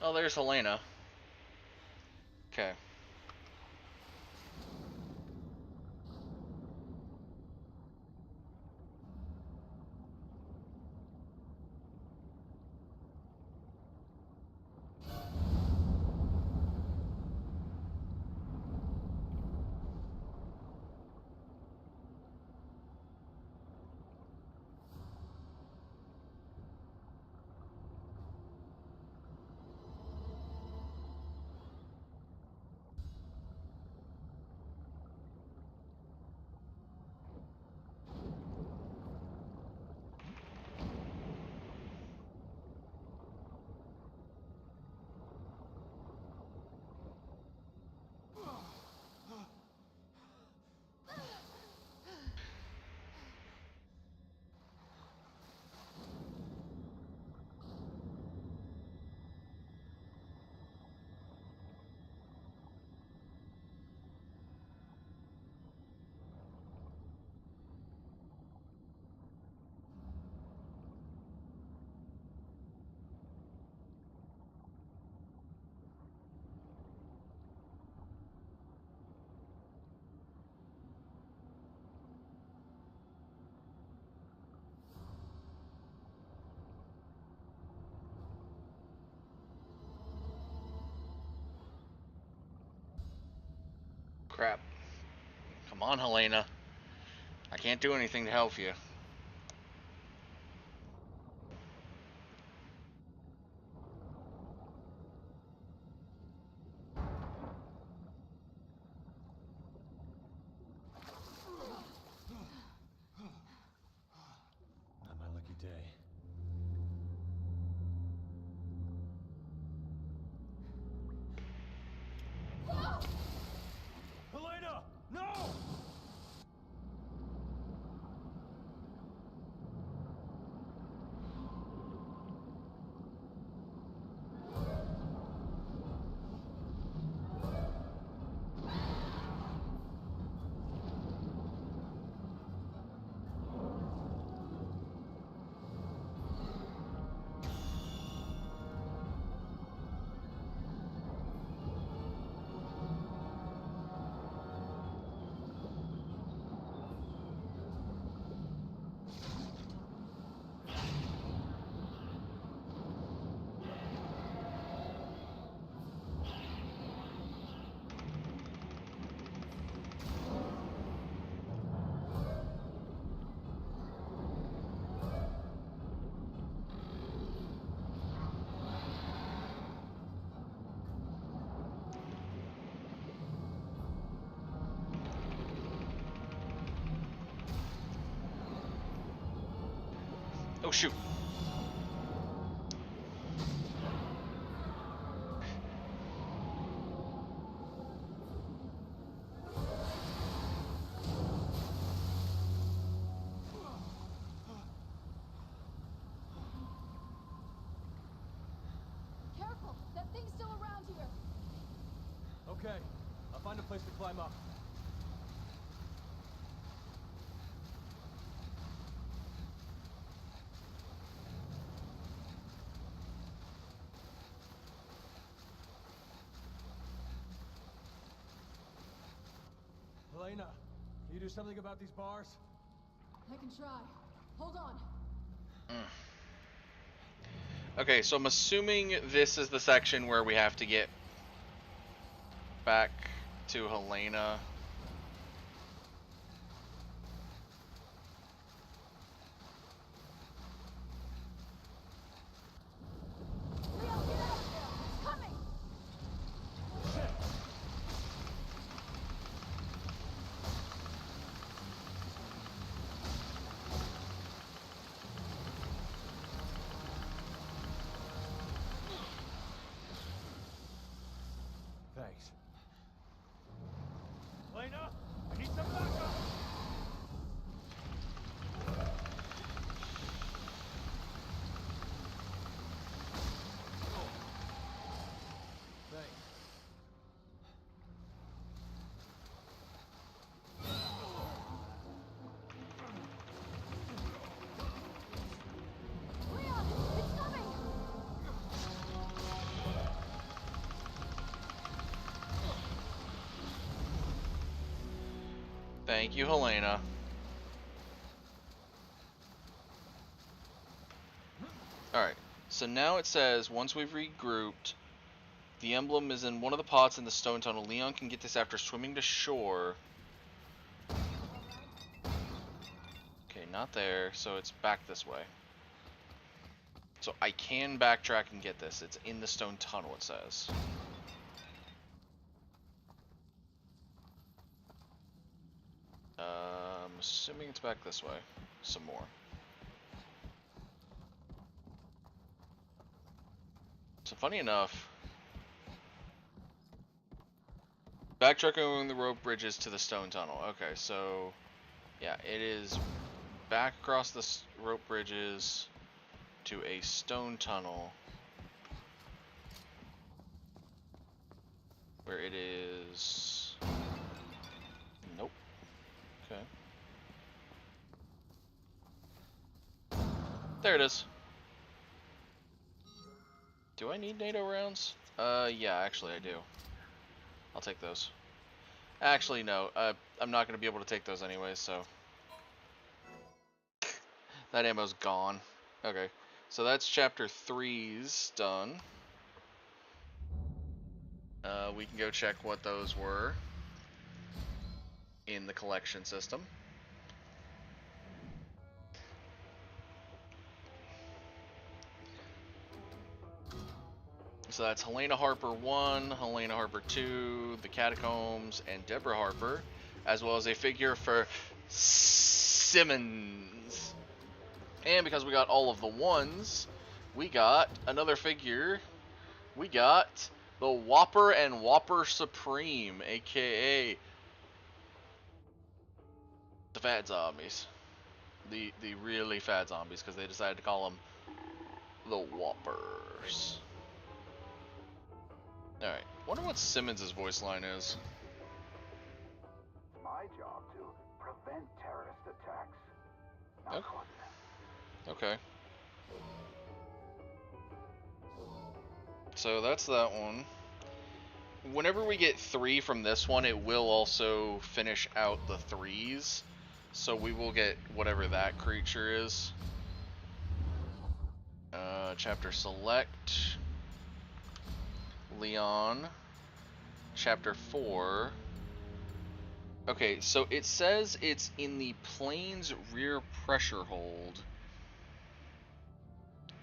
Oh, there's Helena. Okay. Crap. Come on, Helena. I can't do anything to help you. Not my lucky day. Helena! No! Oh shoot. Careful! That thing's still around here! Okay, I'll find a place to climb up. Helena, can you do something about these bars? I can try. Hold on. Okay, so I'm assuming this is the section where we have to get back to Helena. Leo, get out of there! It's coming! Thanks. Helena, I need some backup! Thanks. Leon, it's coming! Thank you, Helena. Alright, so now it says, once we've regrouped, the emblem is in one of the pots in the stone tunnel. Leon can get this after swimming to shore. Okay, not there, so it's back this way. So I can backtrack and get this. It's in the stone tunnel, it says. I'm assuming it's back this way. Some more. So funny enough, backtracking the rope bridges to the stone tunnel. Okay, so yeah, it is back across the rope bridges to a stone tunnel where it is. Nope. Okay. There it is. Do I need NATO rounds? Yeah, actually I do. I'll take those. Actually, no. I'm not going to be able to take those anyways, so. That ammo's gone. Okay. So that's chapter 3's done. We can go check what those were in the collection system. So that's Helena Harper 1, Helena Harper 2, the Catacombs, and Deborah Harper, as well as a figure for Simmons. And because we got all of the ones, we got another figure. We got the Whopper and Whopper Supreme, aka the Fat Zombies. The really fat zombies, because they decided to call them the Whoppers. Alright, wonder what Simmons' voice line is. My job to prevent terrorist attacks. Not cause them. Okay. So that's that one. Whenever we get 3 from this one, it will also finish out the 3s. So we will get whatever that creature is. Chapter Select. Leon. Chapter 4. Okay, so it says it's in the plane's rear pressure hold.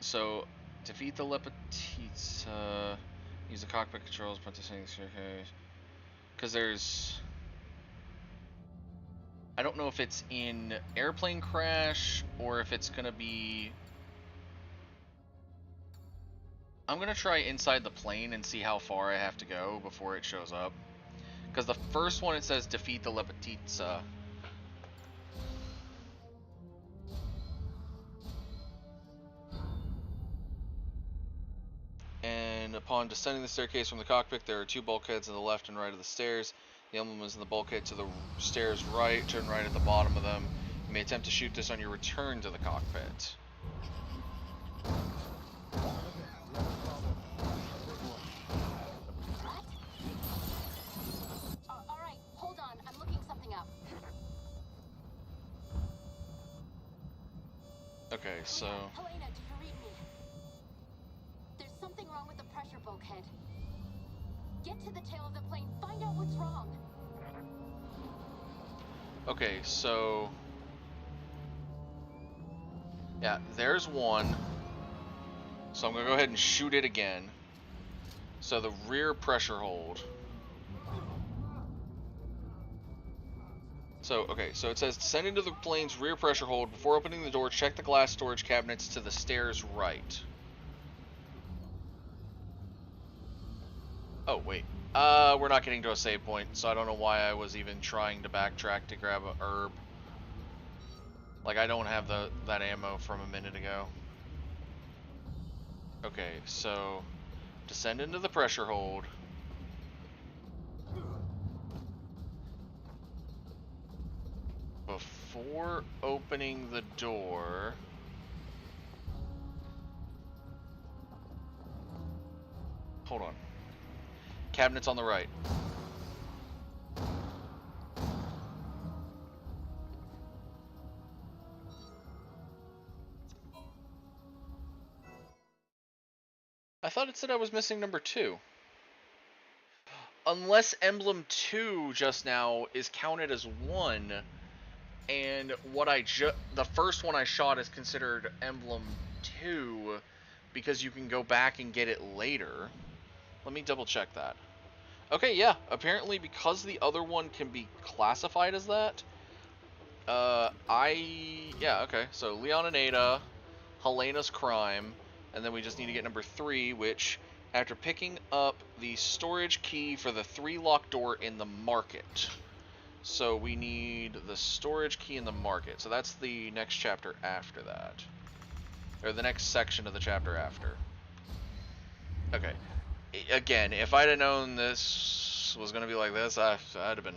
So, defeat the Lepetites. Use the cockpit controls, because there's. I don't know if it's in airplane crash or if it's gonna be I'm gonna try inside the plane and see how far I have to go before it shows up. Because the first one it says defeat the Lepetitsa. And upon descending the staircase from the cockpit, there are two bulkheads on the left and right of the stairs. The emblem is in the bulkhead to the stairs right. Turn right at the bottom of them. You may attempt to shoot this on your return to the cockpit. Alright, hold on. I'm looking something up. Okay, so... Helena, do you read me? There's something wrong with the pressure bulkhead. Get to the tail of the plane. Find out what's wrong. Okay, so... yeah, there's one. So I'm going to go ahead and shoot it again. So the rear pressure hold. So, okay, so it says descend into the plane's rear pressure hold. Before opening the door, check the glass storage cabinets to the stairs right. Oh, wait. We're not getting to a save point, so I don't know why I was even trying to backtrack to grab a herb. Like, I don't have that ammo from a minute ago. Okay, so descend into the pressure hold. Before opening the door... hold on. Cabinets on the right. I thought it said I was missing number 2. Unless emblem 2 just now is counted as 1, and what the first one I shot is considered emblem 2 because you can go back and get it later. Let me double check that. Okay, yeah, apparently because the other one can be classified as that, yeah, okay, so Leon and Ada, Helena's crime, and then we just need to get number 3, which, after picking up the storage key for the 3-lock door in the market. So we need the storage key in the market, so that's the next chapter after that. Or the next section of the chapter after. Okay. Again, if I'd have known this was going to be like this, I'd have been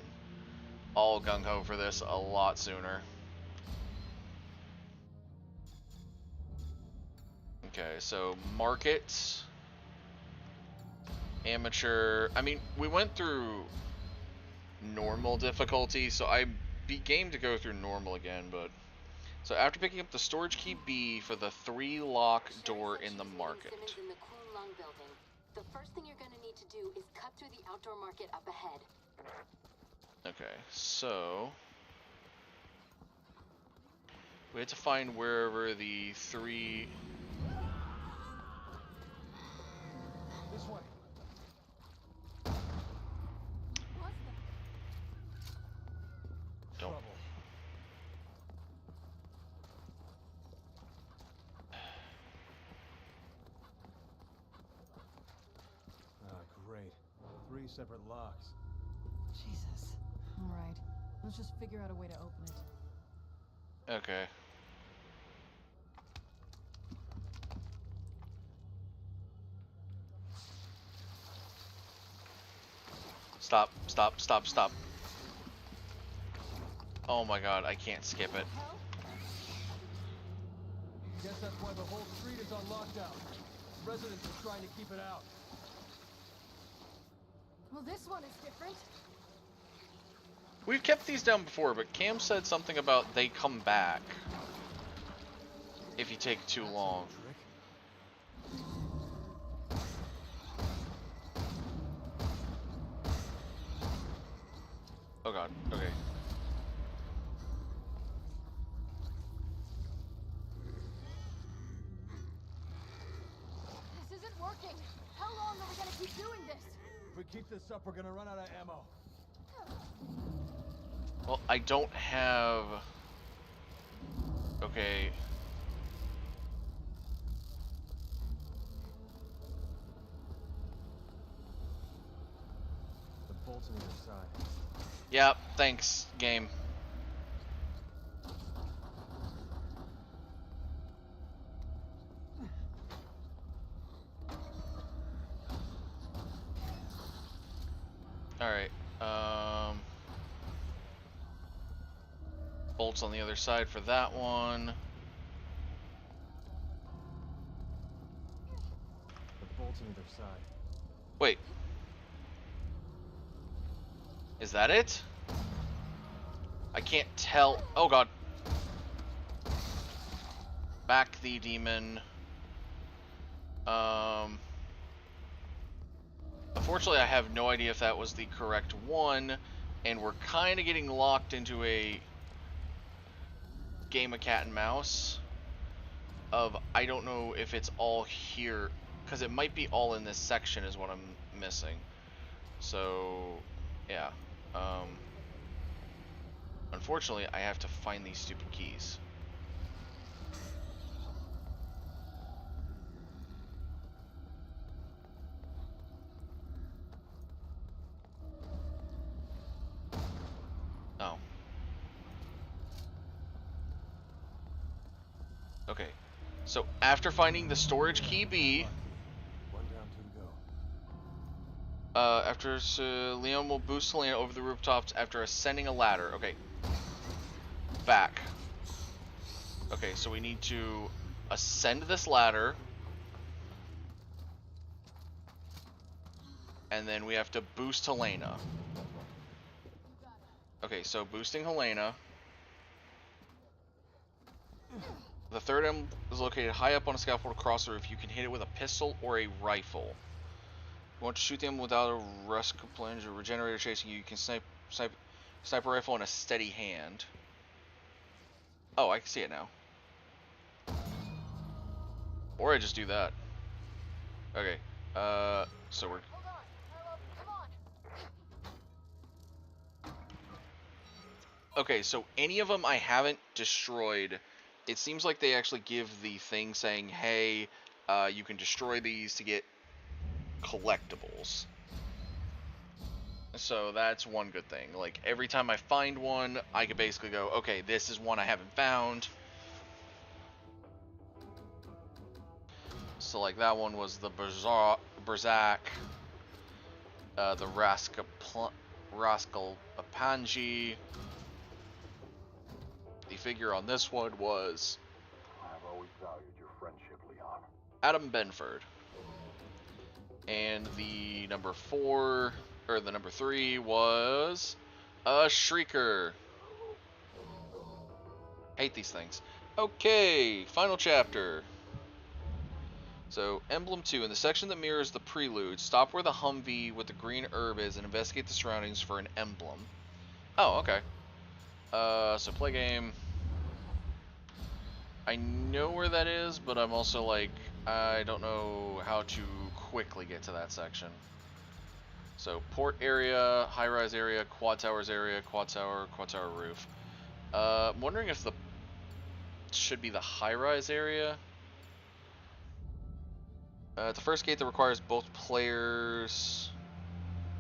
all gung-ho for this a lot sooner. Okay, so market, amateur. I mean, we went through normal difficulty, so I'd be game to go through normal again, but... so after picking up the storage key B for the 3-lock door in the market. The first thing you're going to need to do is cut through the outdoor market up ahead. Okay, so we had to find wherever the 3... This way. Don't. Great. 3 separate locks. Jesus. All right. Let's just figure out a way to open it. Okay. Stop, stop, stop, stop. Oh my god, I can't skip it. Guess that's why the whole street is on lockdown. Residents are trying to keep it out. Well, this one is different. We've kept these down before, but Cam said something about they come back if you take too long. Oh god, okay. This isn't working. How long are we gonna keep doing this? If we keep this up, we're gonna run out of ammo. Well, I don't have... okay. bolts on either side. Yep, thanks, game. Alright, bolts on the other side for that one. The bolts on either side. Wait. Is that it? I can't tell. Oh god. Back the demon. Unfortunately, I have no idea if that was the correct one, and we're kind of getting locked into a game of cat and mouse of I don't know if it's all here, because it might be all in this section is what I'm missing. So, yeah. Unfortunately, I have to find these stupid keys. Oh. Okay. So after finding the storage key B, One down, two to go. after Leon will boost Helena over the rooftops after ascending a ladder. Okay. Back. Okay, so we need to ascend this ladder. And then we have to boost Helena. Okay, so boosting Helena. The third emblem is located high up on a scaffold across the roof. You can hit it with a pistol or a rifle. You want to shoot them without a rescue plunge or regenerator chasing you. You can sniper rifle in a steady hand. Oh, I can see it now. Or I just do that. Okay. So we're... Hold on. Come on. Okay, so any of them I haven't destroyed. It seems like they actually give the thing saying, hey, you can destroy these to get collectibles. So that's one good thing. Like, every time I find one, I can basically go, okay, this is one I haven't found. So, like, that one was the Berzak, the Rascal Apanji. The figure on this one was I've always valued your friendship, Leon. Adam Benford. And the number 4, or the number 3 was a Shrieker. Hate these things. Okay, final chapter. So, Emblem 2, in the section that mirrors the prelude, stop where the Humvee with the green herb is and investigate the surroundings for an emblem. Oh, okay. So play game. I know where that is, but I'm also like, I don't know how to quickly get to that section. So, port area, high-rise area, quad towers area, quad tower roof. I'm wondering if the should be the high-rise area. The first gate that requires both players.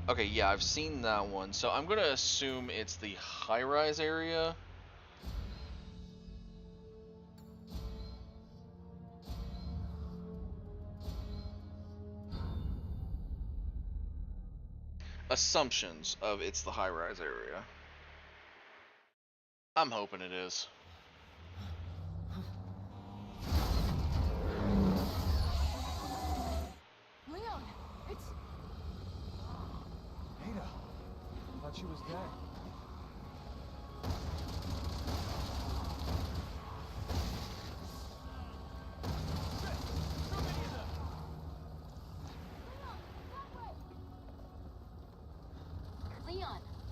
Okay, yeah, I've seen that one. So I'm gonna assume it's the high-rise area. Assumptions of it's the high-rise area. I'm hoping it is. Leon, it's... Ada! I thought she was dead.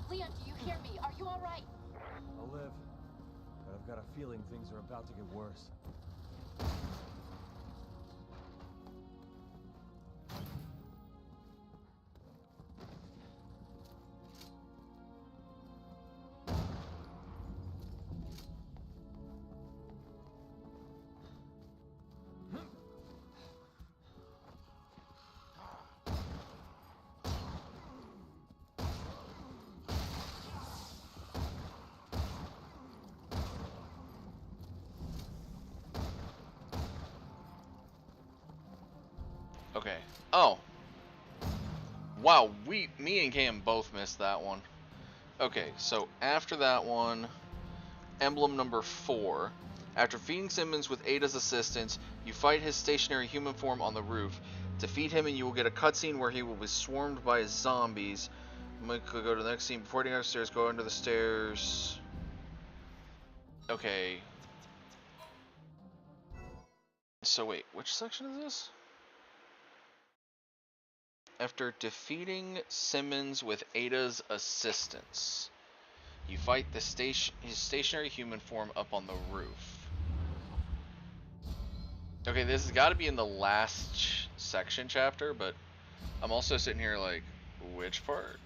Leon, do you hear me? Are you all right? I'll live. But I've got a feeling things are about to get worse. Okay. Oh. Wow, me and Cam both missed that one. Okay, so after that one, emblem number 4. After defeating Simmons with Ada's assistance, you fight his stationary human form on the roof. Defeat him and you will get a cutscene where he will be swarmed by zombies. Michael, go to the next scene. Before getting upstairs, go under the stairs. Okay. So wait, which section is this? After defeating Simmons with Ada's assistance, you fight his stationary human form up on the roof. Okay, this has got to be in the last section chapter, but I'm also sitting here like, which part?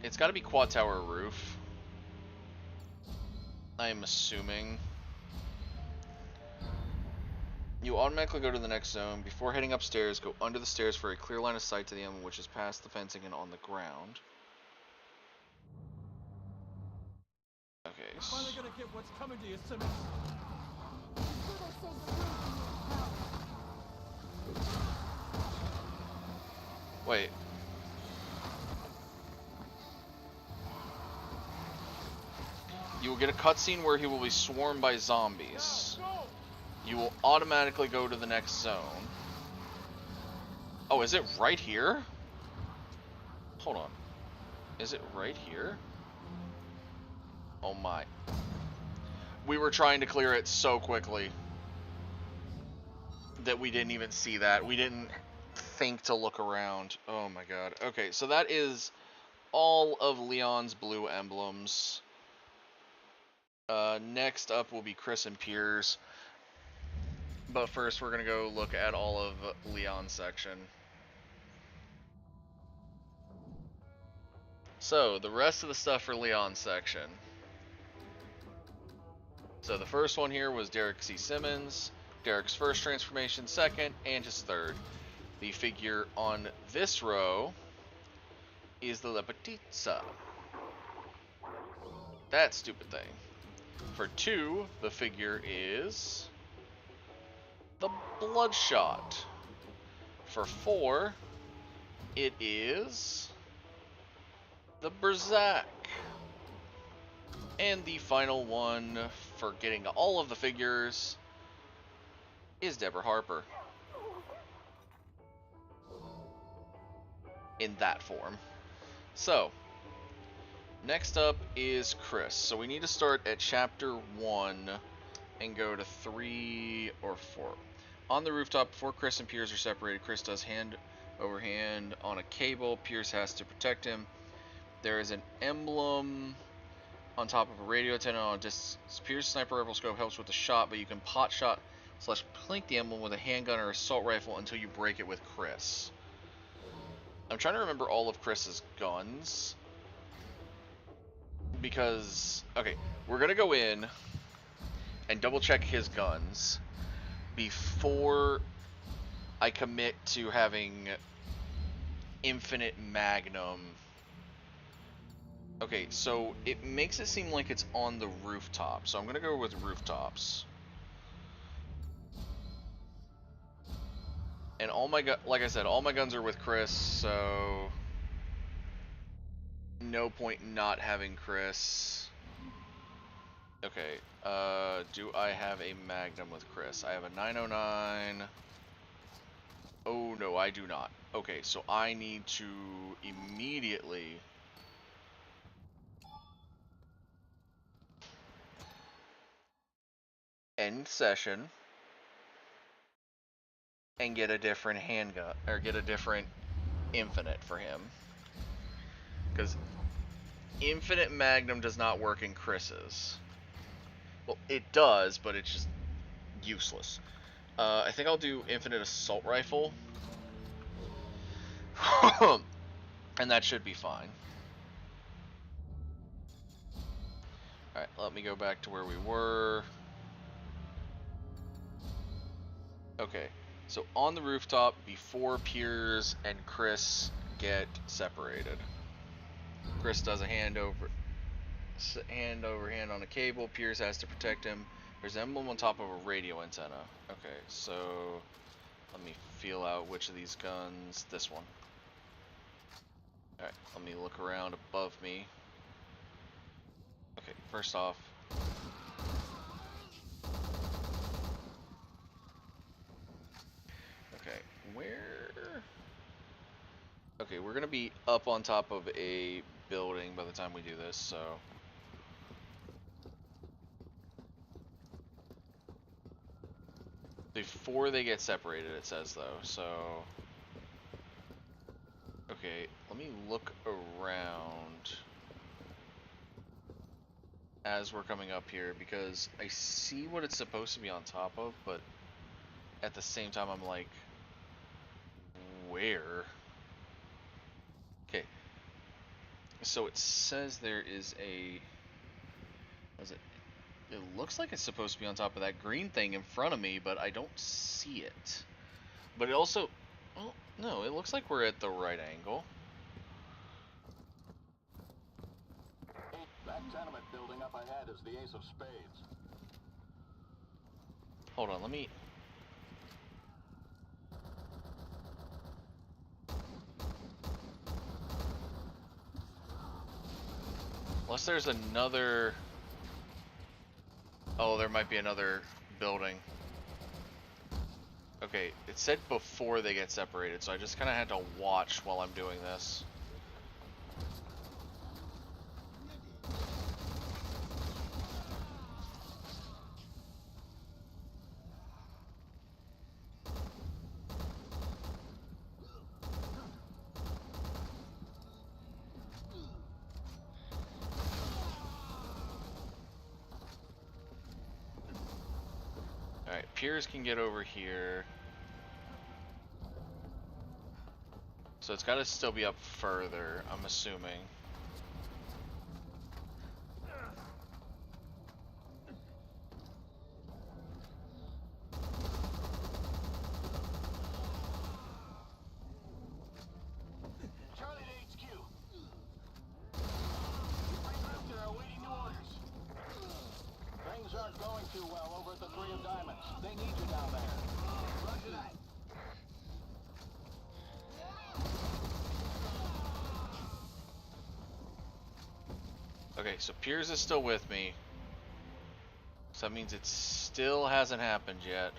It's got to be Quad Tower Roof. I'm assuming. You automatically go to the next zone. Before heading upstairs, go under the stairs for a clear line of sight to the end, which is past the fencing and on the ground. Okay. You're finally gonna get what's coming to you, Simmons. Wait. You will get a cutscene where he will be swarmed by zombies. You will automatically go to the next zone. Oh, is it right here? Hold on. Is it right here? Oh my. We were trying to clear it so quickly that we didn't even see that. We didn't think to look around. Oh my god. Okay, so that is all of Leon's blue emblems. Next up will be Chris and Piers. But first we're going to go look at all of Leon's section. So, the rest of the stuff for Leon's section. So the first one here was Derek C. Simmons, Derek's first transformation, second, and his third. The figure on this row is the Lepetitsa. That stupid thing. For 2, the figure is the Bloodshot. For 4, it is the Berserk. And the final one for getting all of the figures is Deborah Harper. In that form. So, next up is Chris. So we need to start at chapter 1 and go to 3 or 4. On the rooftop, before Chris and Piers are separated, Chris does hand over hand on a cable. Piers has to protect him. There is an emblem on top of a radio antenna on a distance. Piers' sniper rifle scope helps with the shot, but you can pot shot / plink the emblem with a handgun or assault rifle until you break it with Chris. I'm trying to remember all of Chris's guns. Because, okay, we're going to go in and double check his guns before I commit to having infinite magnum. Okay, so it makes it seem like it's on the rooftop, so I'm going to go with rooftops. And all my like I said, all my guns are with Chris, so no point in not having Chris. Okay, do I have a Magnum with Chris? I have a 909. Oh, no, I do not. Okay, so I need to immediately end session and get a different handgun, or get a different infinite for him. Because infinite Magnum does not work in Chris's. Well, it does, but it's just useless. I think I'll do infinite assault rifle. And that should be fine. Alright, let me go back to where we were. Okay, so on the rooftop, before Piers and Chris get separated. Chris does a hand over hand on a cable. Piers has to protect him. There's an emblem on top of a radio antenna. Okay, so Let me feel out which of these guns. This one. Alright, let me look around above me. Okay, first off. Okay, where... Okay, we're gonna be up on top of a building by the time we do this, so... Before they get separated, it says, though, so... Okay, let me look around as we're coming up here, because I see what it's supposed to be on top of, but at the same time I'm like, where? Okay, so it says there is a... What is it? It looks like it's supposed to be on top of that green thing in front of me, but I don't see it. But it also... Oh, no, it looks like we're at the right angle. That tenement building up ahead is the Ace of Spades. Hold on, let me... Unless there's another... Oh, there might be another building. Okay, it said before they get separated, so I just kind of had to watch while I'm doing this. Alright, Piers can get over here. So it's got to still be up further, I'm assuming. Charlie to HQ. Requested are awaiting new orders. Things aren't going too well over at the Three of Diamonds. They need you down there. Roger that. Okay, so Piers is still with me. So that means it still hasn't happened yet.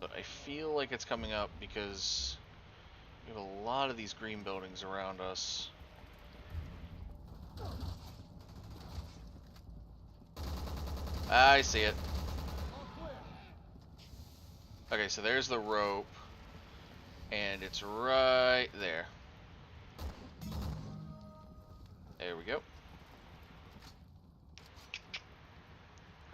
But I feel like it's coming up because we have a lot of these green buildings around us. I see it. Okay, so there's the rope. And it's right there. There we go.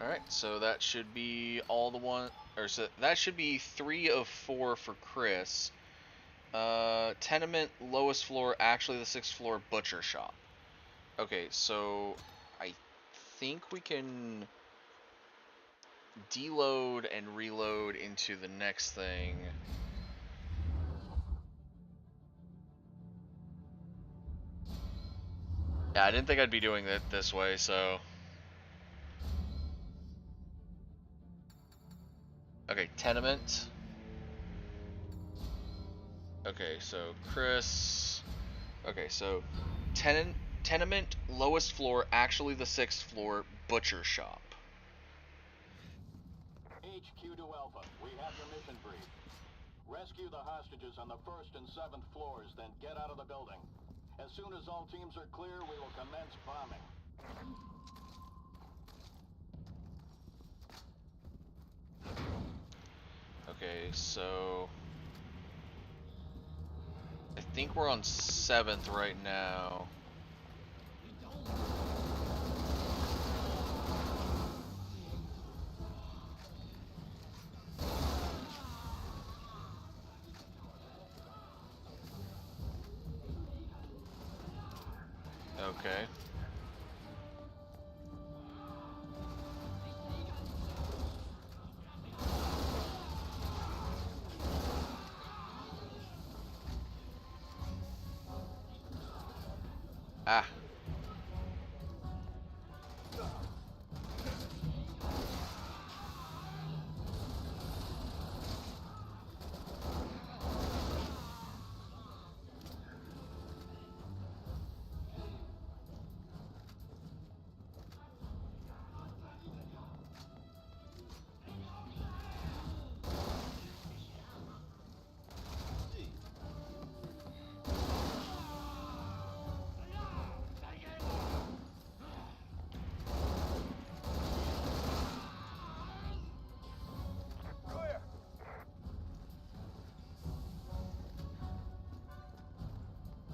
Alright, so that should be all the one... Or so that should be 3 of 4 for Chris. Tenement, lowest floor, actually the 6th floor, butcher shop. Okay, so I think we can deload and reload into the next thing. Yeah, I didn't think I'd be doing it this way, so... Okay, tenement. Okay, so Chris... Okay, so tenement, lowest floor, actually the 6th floor, butcher shop. HQ to Alpha. We have your mission brief. Rescue the hostages on the 1st and 7th floors, then get out of the building. As soon as all teams are clear, we will commence bombing. Okay, so... I think we're on 7th right now. Okay. Ah.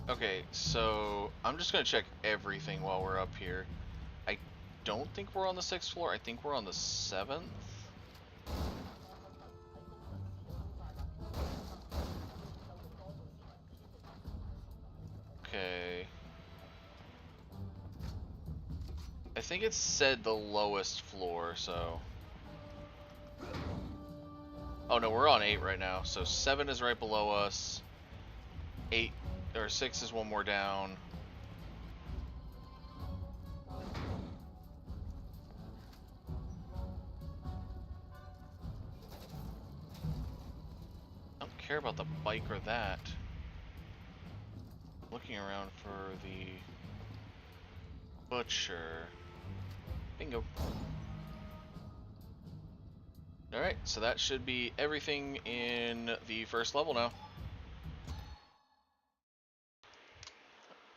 Okay, so I'm just gonna check everything while we're up here. I don't think we're on the 6th floor. I think we're on the 7th. Okay. I think it said the lowest floor, so... Oh no, we're on 8 right now. So 7 is right below us. 8 or 6 is one more down. I don't care about the bike or that. Looking around for the butcher. Bingo. Alright, so that should be everything in the first level now.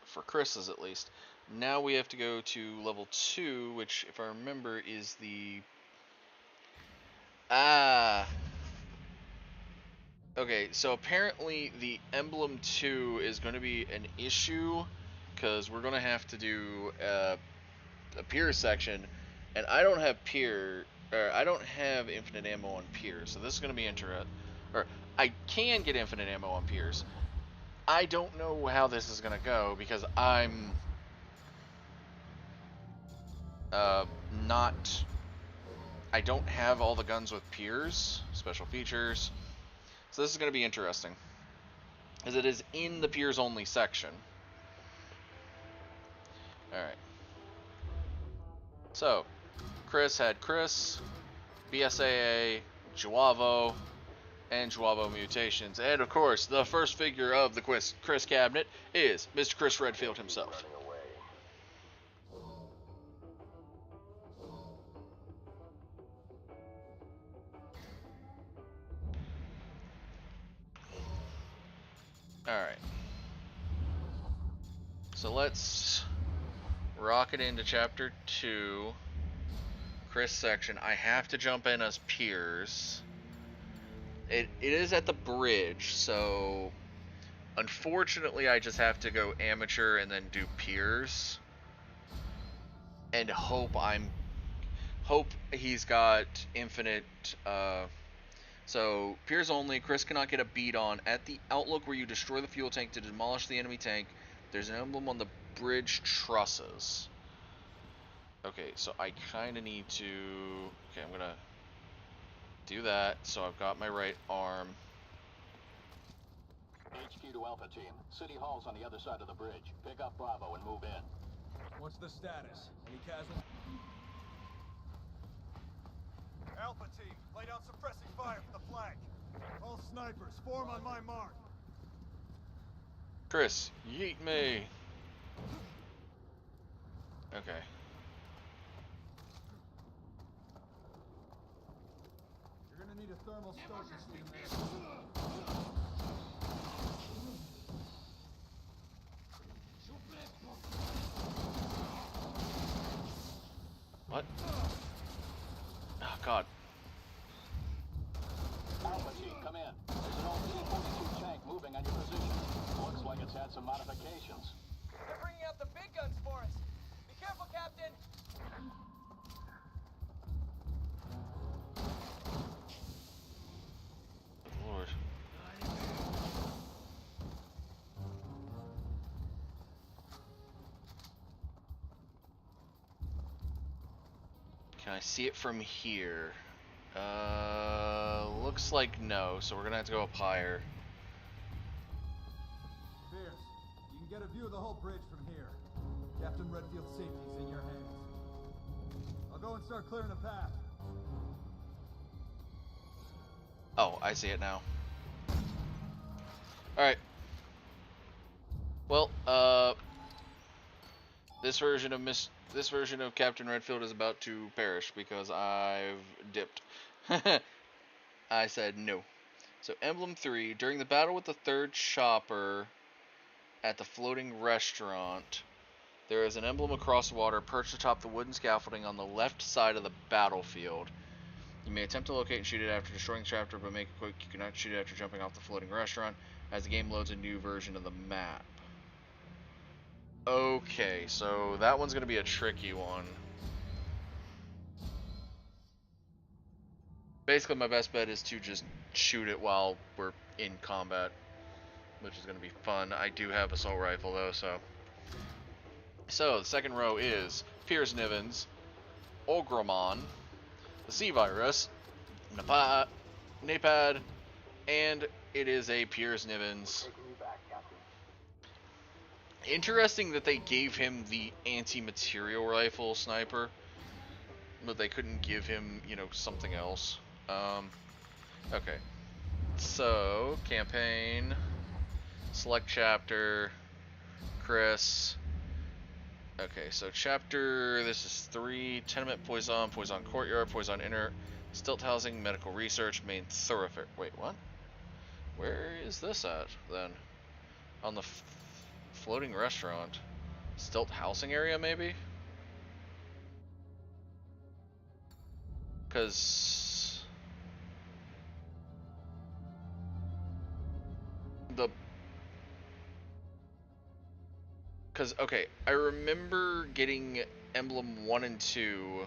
For Chris's at least. Now we have to go to level 2, which if I remember is the... Okay, so apparently the Emblem 2 is going to be an issue, because we're going to have to do a Pier section, and I don't have I don't have infinite ammo on Piers, so this is going to be interesting. Or, I can get infinite ammo on Piers. I don't know how this is going to go, because I'm not... I don't have all the guns with Piers, special features, so this is going to be interesting, as it is in the Piers only section. Alright. So, Chris had Chris, BSAA, Juavo, and Juavo mutations. And of course, the first figure of the Chris cabinet is Mr. Chris Redfield himself. Alright. So let's rocket into chapter 2. Chris section. I have to jump in as Piers. It is at the bridge, so unfortunately I just have to go amateur and then do Piers. And hope he's got infinite so Piers only. Chris cannot get a beat on. At the outlook where you destroy the fuel tank to demolish the enemy tank, there's an emblem on the bridge trusses. Okay, so I kinda need to... Okay, I'm gonna do that, so I've got my right arm. HQ to Alpha Team. City Hall's on the other side of the bridge. Pick up Bravo and move in. What's the status? Any casualties? Alpha Team, lay down suppressing fire from the flank. All snipers, form on my mark. Chris, yeet me. Okay. You're gonna need a thermal scope to see the man. What? Oh, God. Alpha Team, come in. There's an old T-42 tank moving on your position. Looks like it's had some modifications. They're bringing out the big guns for us. Be careful, Captain. Good Lord. Can I see it from here? Looks like no, so we're gonna have to go up higher. Pierce, you can get a view of the whole bridge from here. Captain Redfield's safety's in your hands. I'll go and start clearing a path. Oh, I see it now. Alright. Well, this version of Captain Redfield is about to perish because I've dipped. I said no. So Emblem 3, during the battle with the third chopper at the floating restaurant, there is an emblem across the water perched atop the wooden scaffolding on the left side of the battlefield. You may attempt to locate and shoot it after destroying the chapter, but make it quick. You cannot shoot it after jumping off the floating restaurant, as the game loads a new version of the map. Okay, so that one's going to be a tricky one. Basically, my best bet is to just shoot it while we're in combat, which is going to be fun. I do have assault rifle, though, so... So, the second row is Piers Nivens, Ogramon, the Sea Virus, Napad, and it is a Piers Nivens. Interesting that they gave him the anti-material rifle sniper, but they couldn't give him, you know, something else. Okay. So, campaign, select chapter, Chris. Okay, so chapter, this is 3, Tenement Poison, Poison Courtyard, Poison Inner, Stilt Housing, Medical Research, Main Thoroughfare. Wait, what? Where is this at, then? On the floating restaurant. Stilt Housing area, maybe? Because... okay, I remember getting Emblem 1 and 2...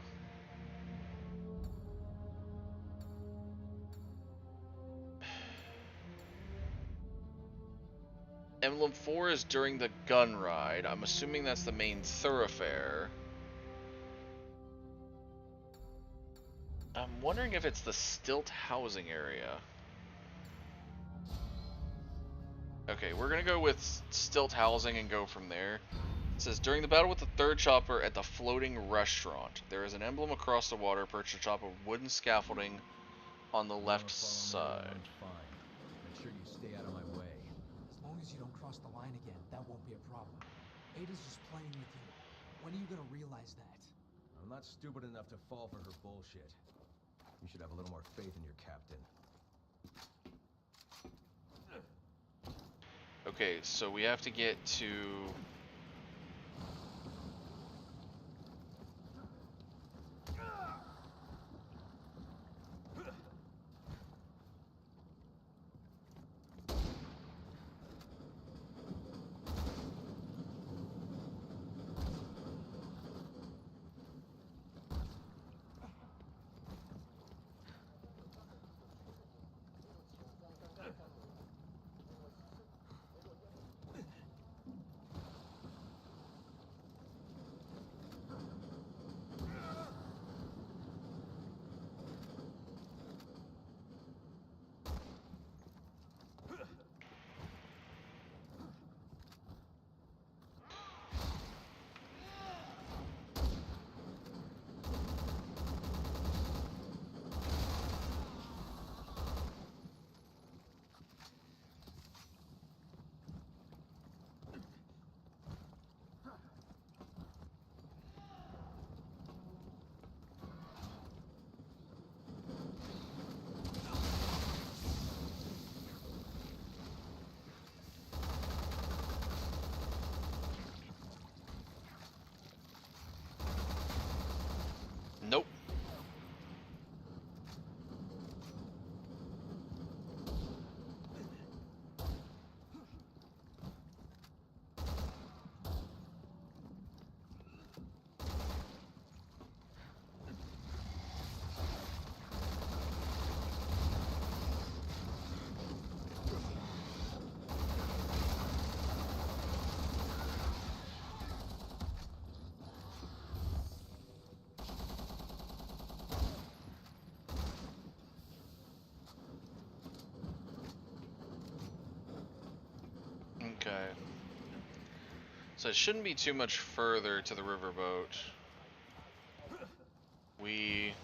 Emblem 4 is during the gun ride. I'm assuming that's the main thoroughfare. I'm wondering if it's the Stilt Housing area. Okay, we're gonna go with Stilt Housing and go from there. It says, during the battle with the third chopper at the floating restaurant, there is an emblem across the water perched atop a wooden scaffolding on the left side. Fine. Make sure you stay out of my way. As long as you don't cross the line again, that won't be a problem. Ada's just playing with you. When are you gonna realize that? I'm not stupid enough to fall for her bullshit. You should have a little more faith in your captain. Okay, so we have to get to... So it shouldn't be too much further to the riverboat. We...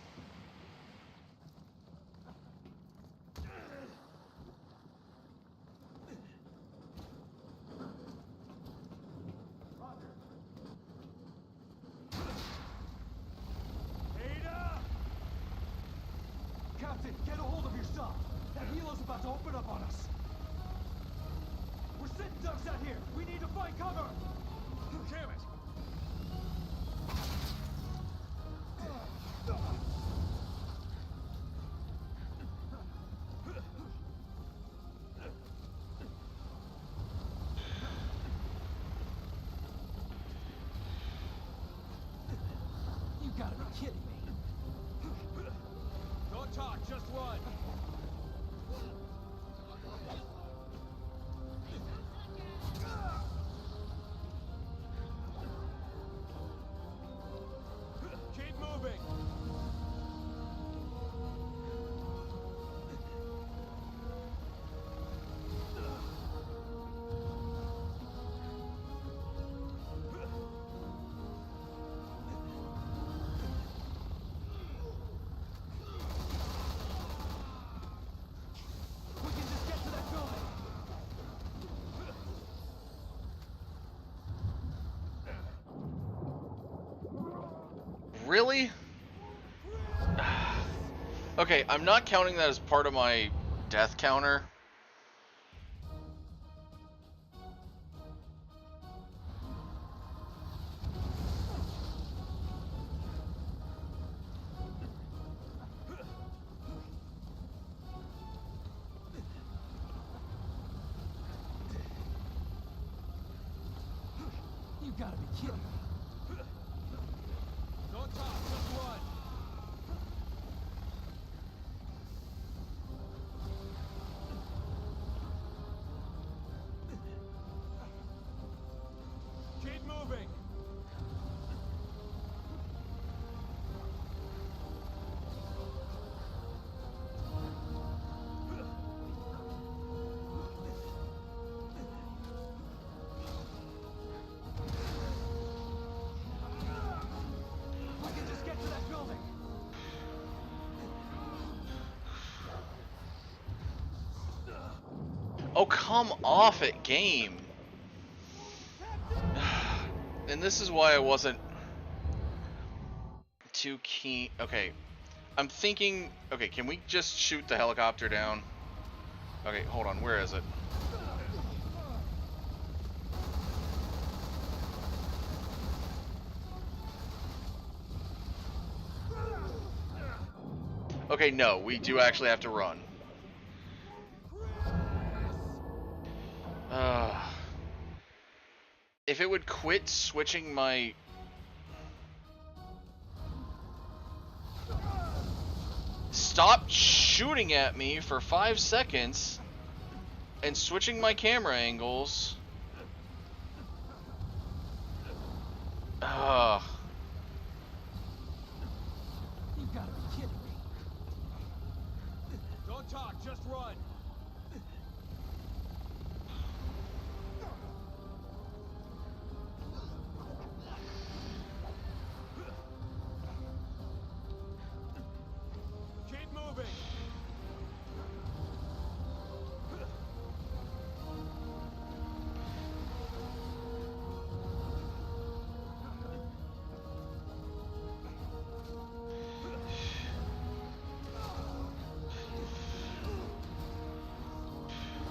Ada! Captain, get a hold of yourself. That helo's about to open up on us. We're sitting ducks out here. We need to find cover. Damn it! You gotta be kidding me. Don't talk, just run. Keep moving. We can just get to that building. Really? Okay, I'm not counting that as part of my death counter. You gotta be kidding me. Don't talk, just run. Keep moving. We can just get to that building. Oh, come off it, game. And this is why I wasn't too keen. Okay, I'm thinking, okay, can we just shoot the helicopter down? Okay, hold on, where is it? Okay, no, we do actually have to run. If it would quit switching my... Stop shooting at me for 5 seconds and switching my camera angles. Ugh. You gotta be kidding me. Don't talk, just run. Keep moving.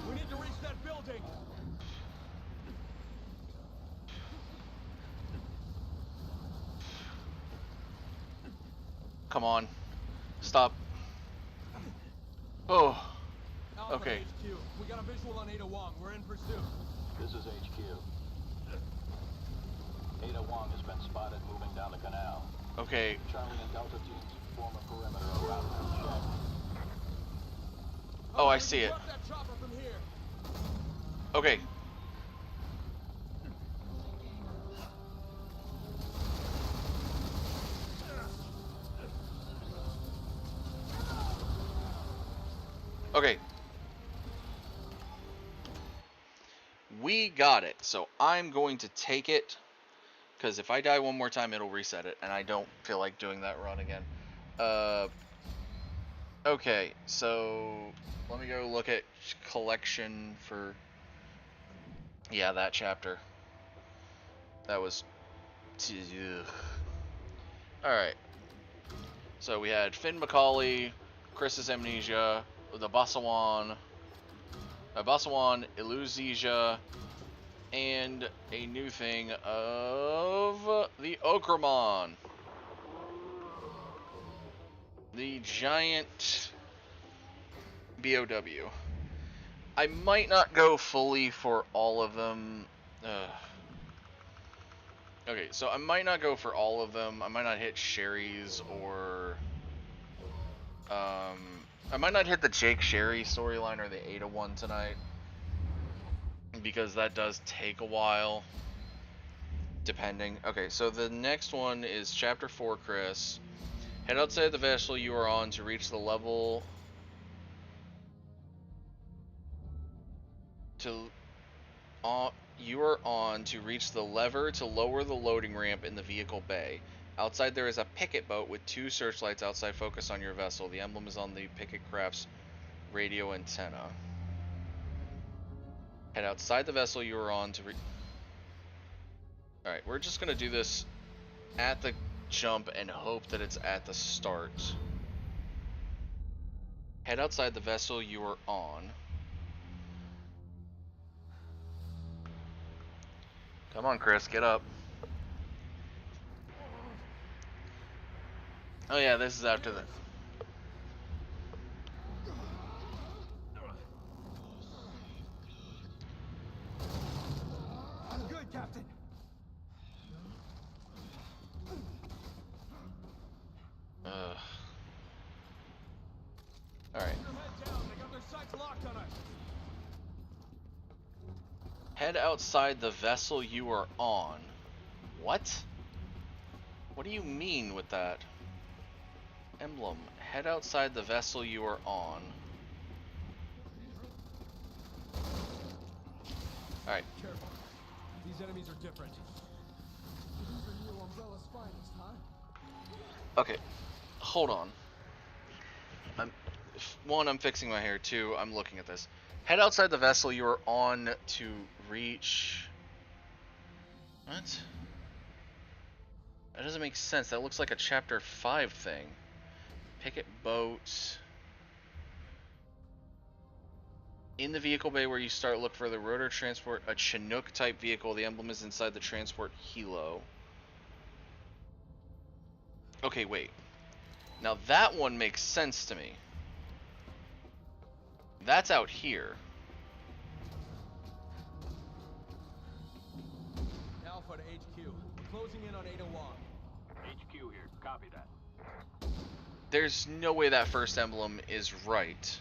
We need to reach that building. Come on. Stop. Oh. Alpha Okay. HQ, we got a visual on Ada Wong. We're in pursuit. This is HQ. Ada Wong has been spotted moving down the canal. Okay. Charlie and Delta teams form a perimeter around her check. Oh, I see it. Drop that chopper from here. Okay. Okay. We got it, so I'm going to take it, because if I die one more time, it'll reset it, and I don't feel like doing that run again. Okay, so let me go look at collection for, yeah, that chapter. That was, alright. So we had Finn McCauley, Chris's Amnesia, the Basawan, Illusia, and a new thing of the Okromon. The giant BOW. I might not go fully for all of them. Okay, so I might not go for all of them. I might not hit Sherry's or... I might not hit the Jake Sherry storyline or the Ada one tonight, because that does take a while, depending. Okay, so the next one is Chapter 4, Chris. Head outside the vessel you are on to reach the level... you are on to reach the lever to lower the loading ramp in the vehicle bay. Outside there is a picket boat with 2 searchlights outside focused on your vessel. The emblem is on the picket craft's radio antenna. Head outside the vessel you are on to Alright, we're just going to do this at the jump and hope that it's at the start. Head outside the vessel you are on. Come on, Chris, get up. Oh yeah, this is after the... I'm good, Captain. Alright. Head outside the vessel you are on. What? What do you mean with that? Emblem. Head outside the vessel you are on. Alright. Careful. These enemies are different. These are new Umbrella's finest, huh? Okay. Hold on. I'm fixing my hair. 2, I'm looking at this. Head outside the vessel you are on to reach... What? That doesn't make sense. That looks like a Chapter 5 thing. Picket boat. In the vehicle bay where you start, look for the rotor transport, a Chinook type vehicle. The emblem is inside the transport helo. Okay, wait. Now that one makes sense to me. That's out here. Alpha to HQ. Closing in on Ada Wong. HQ here. Copy that. There's no way that first emblem is right.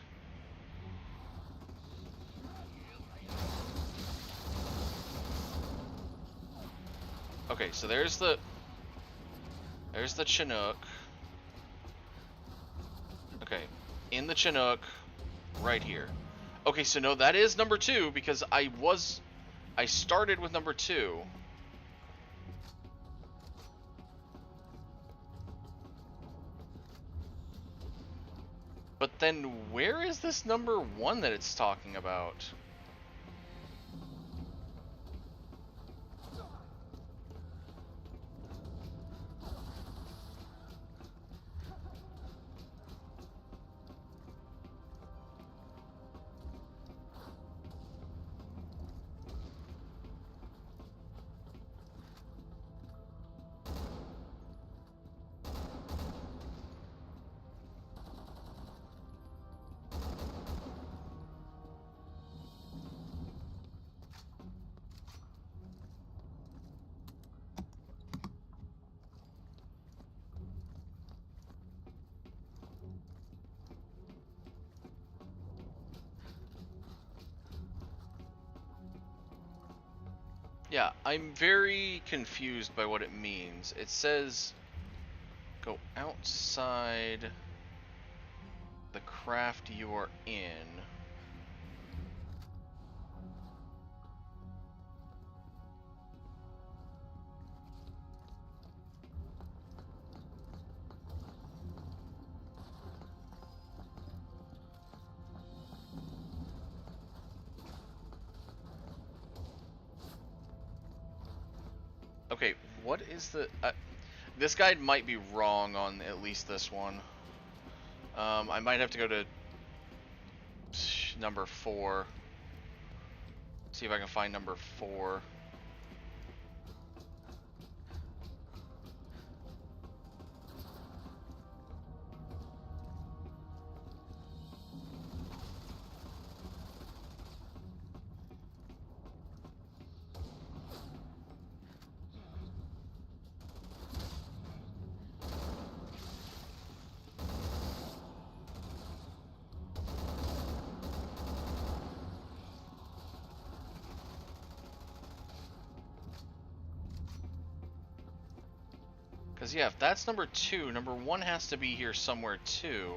Okay, so there's the Chinook. Okay, in the Chinook, right here. Okay, so no, that is number 2, because I started with number 2. But then where is this number 1 that it's talking about? Yeah, I'm very confused by what it means. It says go outside the craft you are in. what is the... this guide might be wrong on at least this one. I might have to go to number 4. See if I can find number 4. Because, yeah, if that's number 2, number 1 has to be here somewhere, too.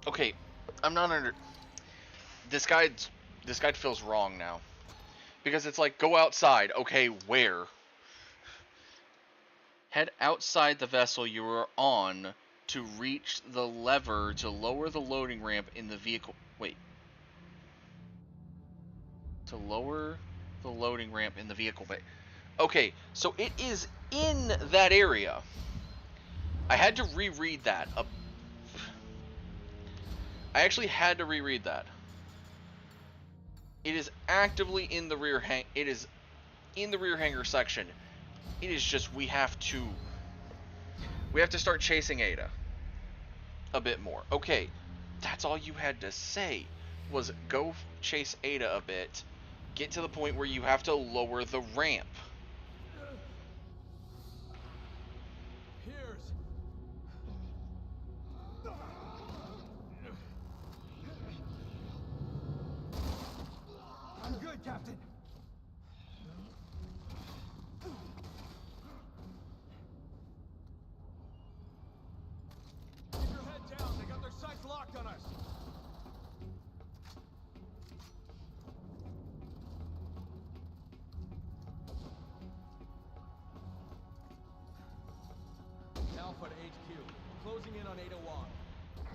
Okay, I'm not under... This guide feels wrong now. Because it's like, go outside. Okay, where? Head outside the vessel you are on to reach the lever to lower the loading ramp in the vehicle. Wait. To lower the loading ramp in the vehicle bay. Okay, so it is in that area. I had to reread that. I actually had to reread that. It is actively in the rear it is in the rear hangar section. It is just we have to start chasing Ada a bit more. Okay, that's all you had to say was go chase Ada a bit. Get to the point where you have to lower the ramp. Piers. I'm good, Captain. Keep your head down. They got their sights locked on us. Alpha to HQ. Closing in on Ada Wong.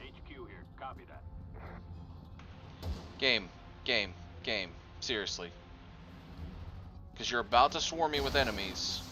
HQ here. Copy that. Game. Seriously. Because you're about to swarm me with enemies.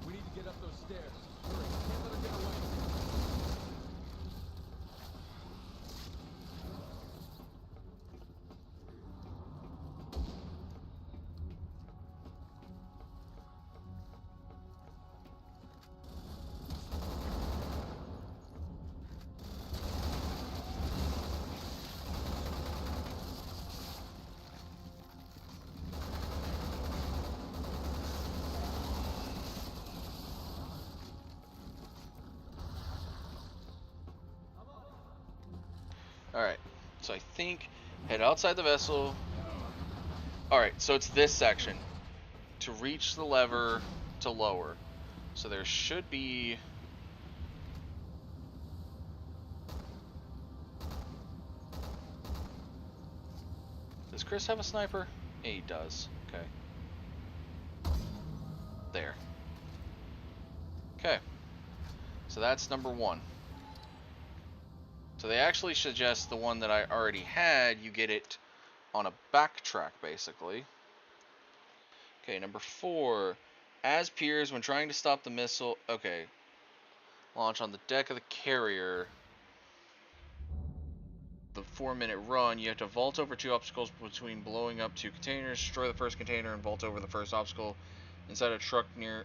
We need to get up those stairs. Hurry, can't let her get away. Alright, so I think head outside the vessel. Alright, so it's this section. To reach the lever to lower. So there should be... Does Chris have a sniper? Yeah, he does. Okay. There. Okay. So that's number 1. So they actually suggest the one that I already had, you get it on a backtrack, basically. Okay, number 4. As Piers, when trying to stop the missile... Okay. Launch on the deck of the carrier. the 4-minute run, you have to vault over 2 obstacles between blowing up 2 containers, destroy the first container, and vault over the first obstacle inside a truck near.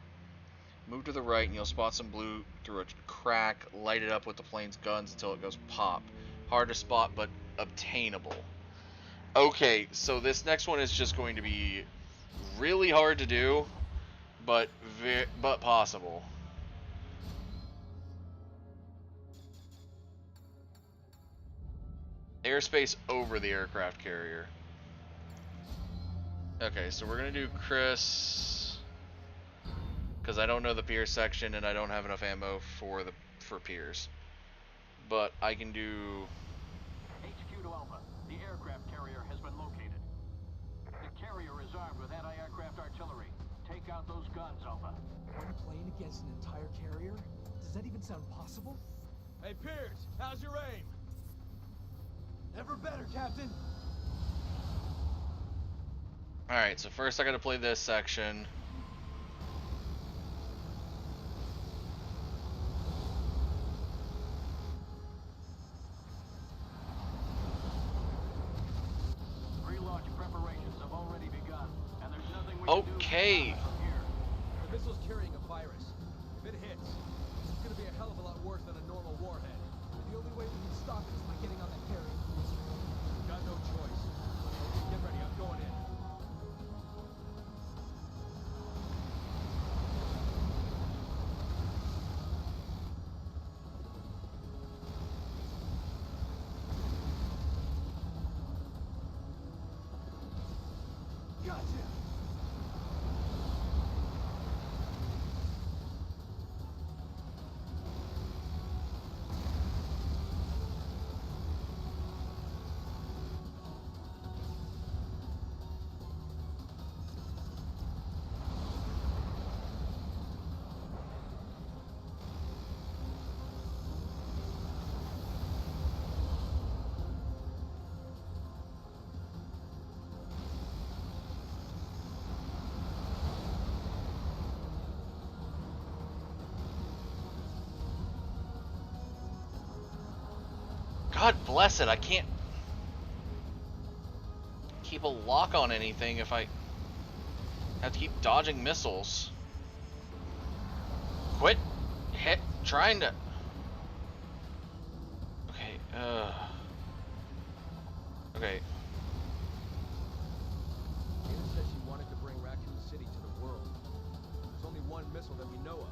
Move to the right, and you'll spot some blue through a crack. Light it up with the plane's guns until it goes pop. Hard to spot, but obtainable. Okay, so this next one is just going to be really hard to do, but possible. Airspace over the aircraft carrier. Okay, so we're gonna do Chris, because I don't know the Piers section and I don't have enough ammo for Piers. But I can do. HQ to Alpha. The aircraft carrier has been located. The carrier is armed with anti-aircraft artillery. Take out those guns, Alpha. One plane against an entire carrier? Does that even sound possible? Hey, Piers, how's your aim? Never better, Captain. Alright, so first I gotta play this section. Pre-launch preparations have already begun, and there's nothing we can do from here. The missile's carrying a virus. If it hits, it's gonna be a hell of a lot worse than a normal warhead. The only way we can stop it is by getting on that carrier. Got no choice. Get ready, I'm going in. Gotcha! God bless it, I can't keep a lock on anything if I have to keep dodging missiles. Quit trying to. Okay, Okay. Ada said she wanted to bring Raccoon City to the world. There's only one missile that we know of.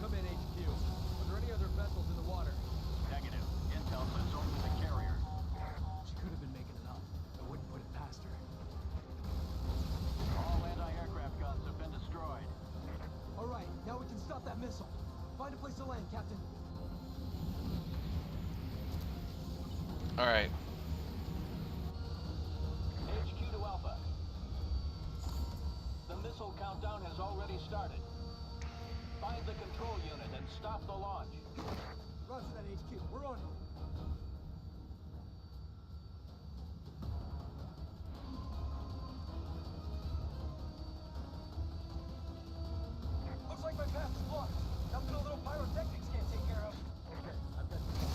Come in, HQ. Are there any other vessels in the water? Negative. Intel says only the carrier. She could have been making it up. I wouldn't put it past her. All anti-aircraft guns have been destroyed. All right, now we can stop that missile. Find a place to land, Captain. All right. HQ to Alpha. The missile countdown has already started. Find the control unit and stop the launch. Roger that, HQ. We're on it. Looks like my path is blocked. Nothing a little pyrotechnics can't take care of. Okay, I've got this.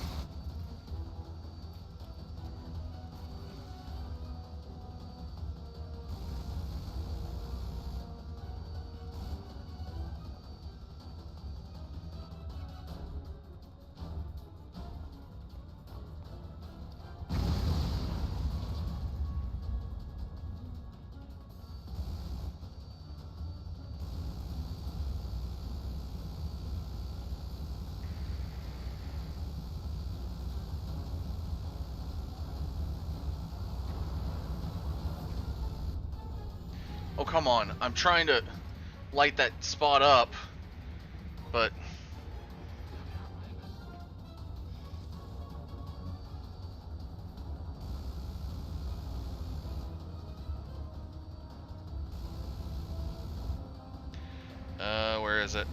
Oh, come on. I'm trying to light that spot up, but... where is it?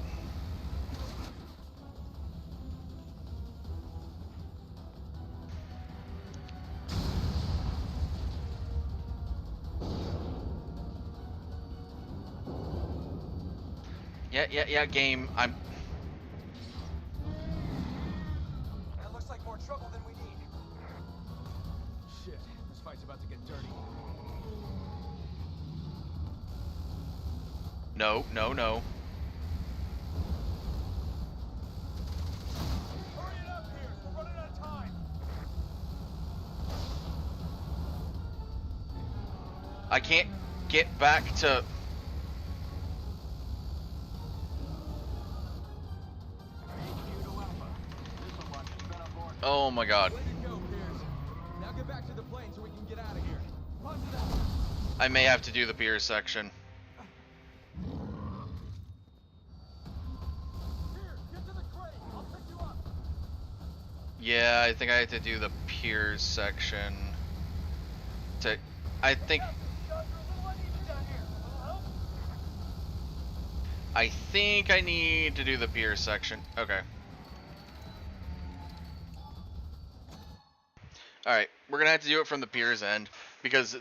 Yeah, game. I'm... That looks like more trouble than we need. about to get dirty. No, no, no. Hurry it up, Pierce. We're running out of time. I can't get back to... Oh my god. Way to go, Pierce. Now get back to the plane so we can get out of here. Run to that. I may have to do the pier section. Here, get to the crate. I'll pick you up. Yeah, I think I have to do the piers section. I think... Guys, we're a little uneasy down here. A little help? I think I need to do the pier section. Okay. Alright, we're gonna have to do it from the piers end, because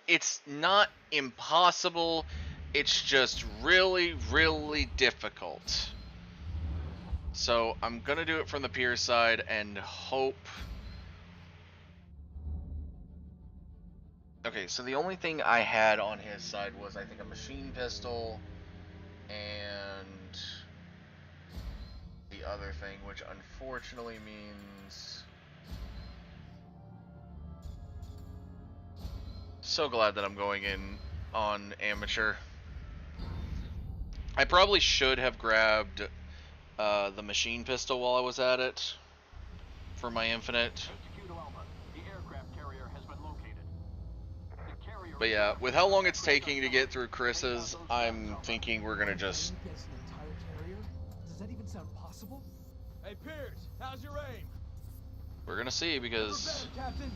it's not impossible, it's just really, really difficult. So I'm gonna do it from the pier side and hope... Okay, so the only thing I had on his side was, I think, a machine pistol and the other thing, which unfortunately means... So glad that I'm going in on amateur. I probably should have grabbed the machine pistol while I was at it for my infinite. But yeah, with how long it's taking to get through Chris's, I'm thinking we're gonna just... Against an entire carrier? Does that even sound possible? Hey, Pierce, how's your aim? We're gonna see, because... Never better, Captain.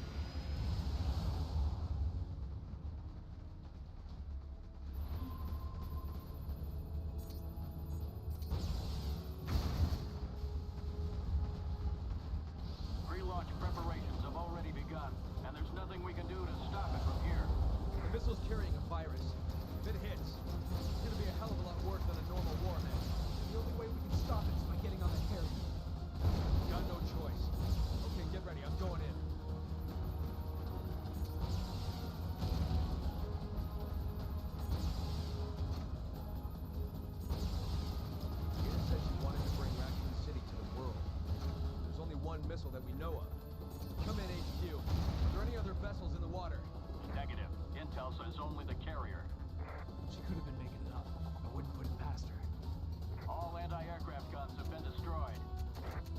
Pre-launch preparations have already begun, and there's nothing we can do to stop it from here. The missile's carrying a virus. If it hits, it's gonna be a hell of a lot worse than a normal warhead. The only way we can stop it is by getting on the carrier. Got no choice. Okay, get ready. I'm going in. Tina said she wanted to bring Raccoon City to the world. There's only one missile that we know of. Come in, HQ. Are there any other vessels in the water? Negative. Intel says only the carrier. She could have been making it up. I wouldn't put it past her. All anti-aircraft guns have been destroyed.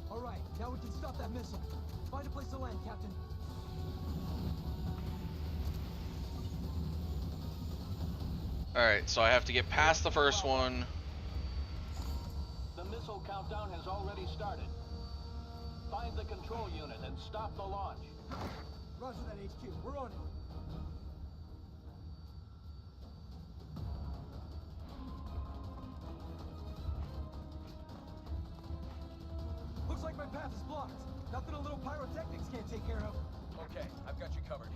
All right, now we can stop that missile. Find a place to land, Captain. Alright, so I have to get past the first one. The missile countdown has already started. Find the control unit and stop the launch. Roger that, HQ. We're on it. Looks like my path is blocked. Nothing a little pyrotechnics can't take care of. Okay, I've got you covered.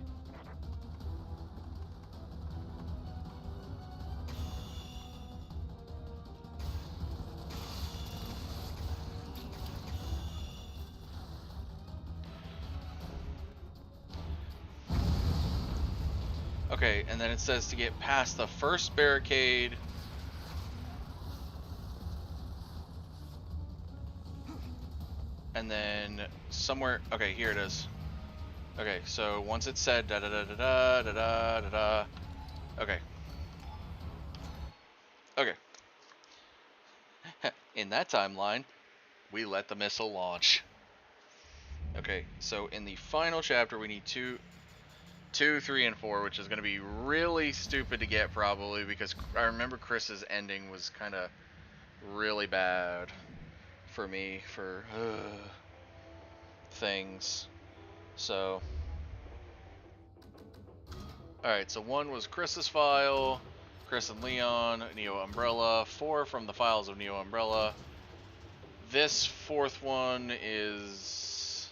Okay, and then it says to get past the first barricade. And then somewhere, okay, here it is. Okay, so once it said da da da da da da da da da. Okay. Okay. In that timeline, we let the missile launch. Okay, so in the final chapter, we need 2, 3, and 4, which is going to be really stupid to get probably, because I remember Chris's ending was kind of really bad for me for things. So, alright, so 1 was Chris's file, Chris and Leon, Neo Umbrella. 4 from the files of Neo Umbrella. This 4th one is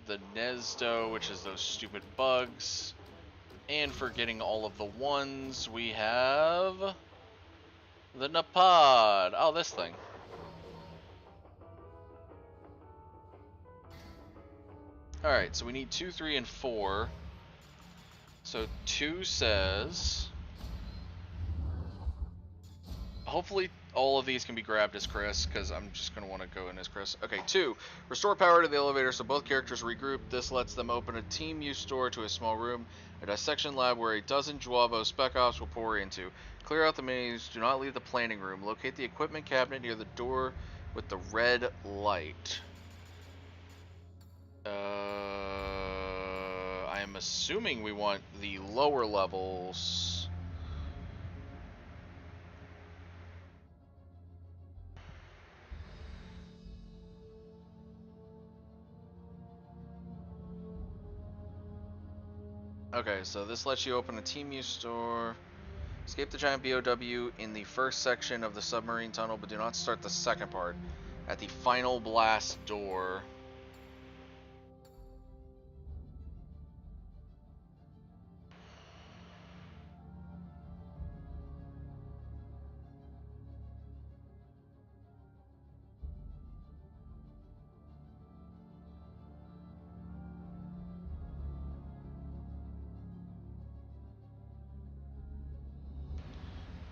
the Nesdo, which is those stupid bugs. And for getting all of the 1s, we have the Napod. Oh, this thing. Alright, so we need 2, 3, and 4. So 2 says... Hopefully all of these can be grabbed as Chris, because I'm just going to want to go in as Chris. Okay, 2. Restore power to the elevator so both characters regroup. This lets them open a team use store to a small room, a dissection lab where a dozen Juavo spec ops will pour into. Clear out the menus. Do not leave the planning room. Locate the equipment cabinet near the door with the red light. I am assuming we want the lower levels. Okay, so this lets you open a team use store. Escape the giant BOW in the first section of the submarine tunnel, but do not start the second part. At the final blast door.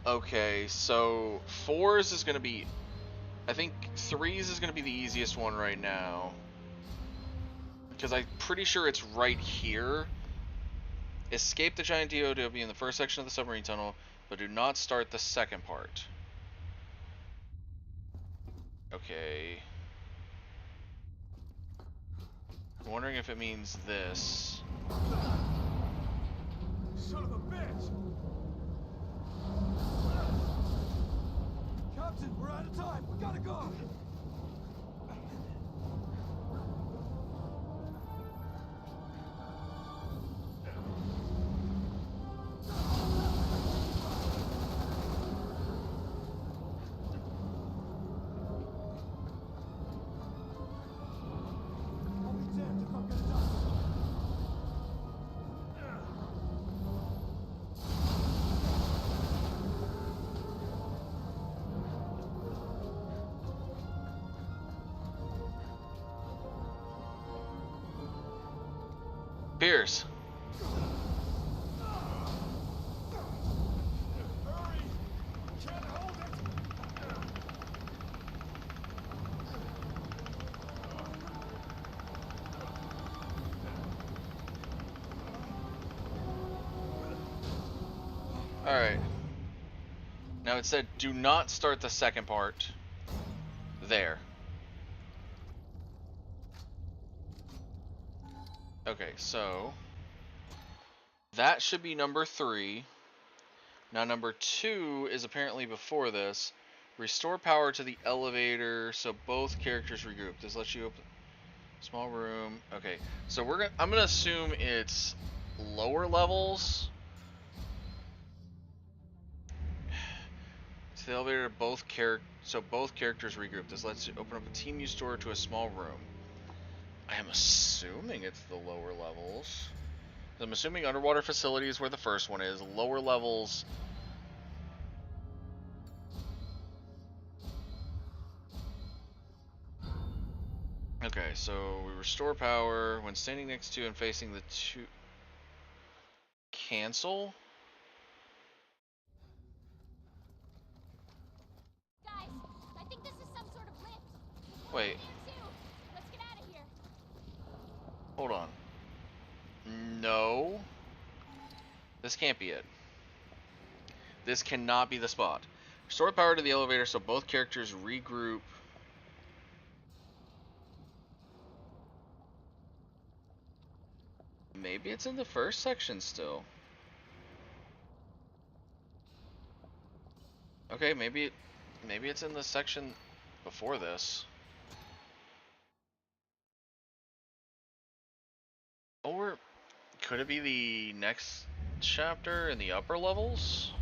Okay, so 4s is going to be... I think 3s is going to be the easiest one right now. Because I'm pretty sure it's right here. Escape the giant DOW in the first section of the submarine tunnel, but do not start the second part. Okay. I'm wondering if it means this. Son of a bitch! Captain, we're out of time. We gotta go. I'll be damned if I'm gonna die. Pierce. Hurry! Can't hold it! Alright. Now it said do not start the second part. There. Okay, so that should be number 3. Now number 2 is apparently before this. Restore power to the elevator so both characters regroup. This lets you open small room. Okay, so I'm gonna assume it's lower levels. To the elevator, so both characters regroup. This lets you open up a team use door to a small room. I am assuming it's the lower levels. I'm assuming underwater facilities where the first one is. Lower levels. Okay, so we restore power when standing next to and facing the two. Cancel? Guys, I think this is some sort of lift. Wait. Let's get out of here. Hold on. No. This can't be it. This cannot be the spot. Restore power to the elevator so both characters regroup. Maybe it's in the first section still. Okay, maybe it's in the section before this. Or could it be the next chapter in the upper levels?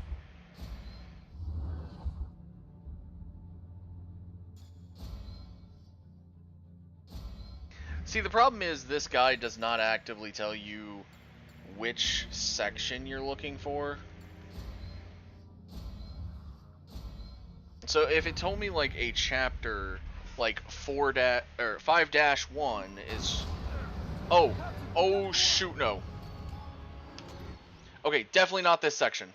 See, the problem is this guide does not actively tell you which section you're looking for. So if it told me like a chapter like 5-1 is oh shoot no. Okay, definitely not this section.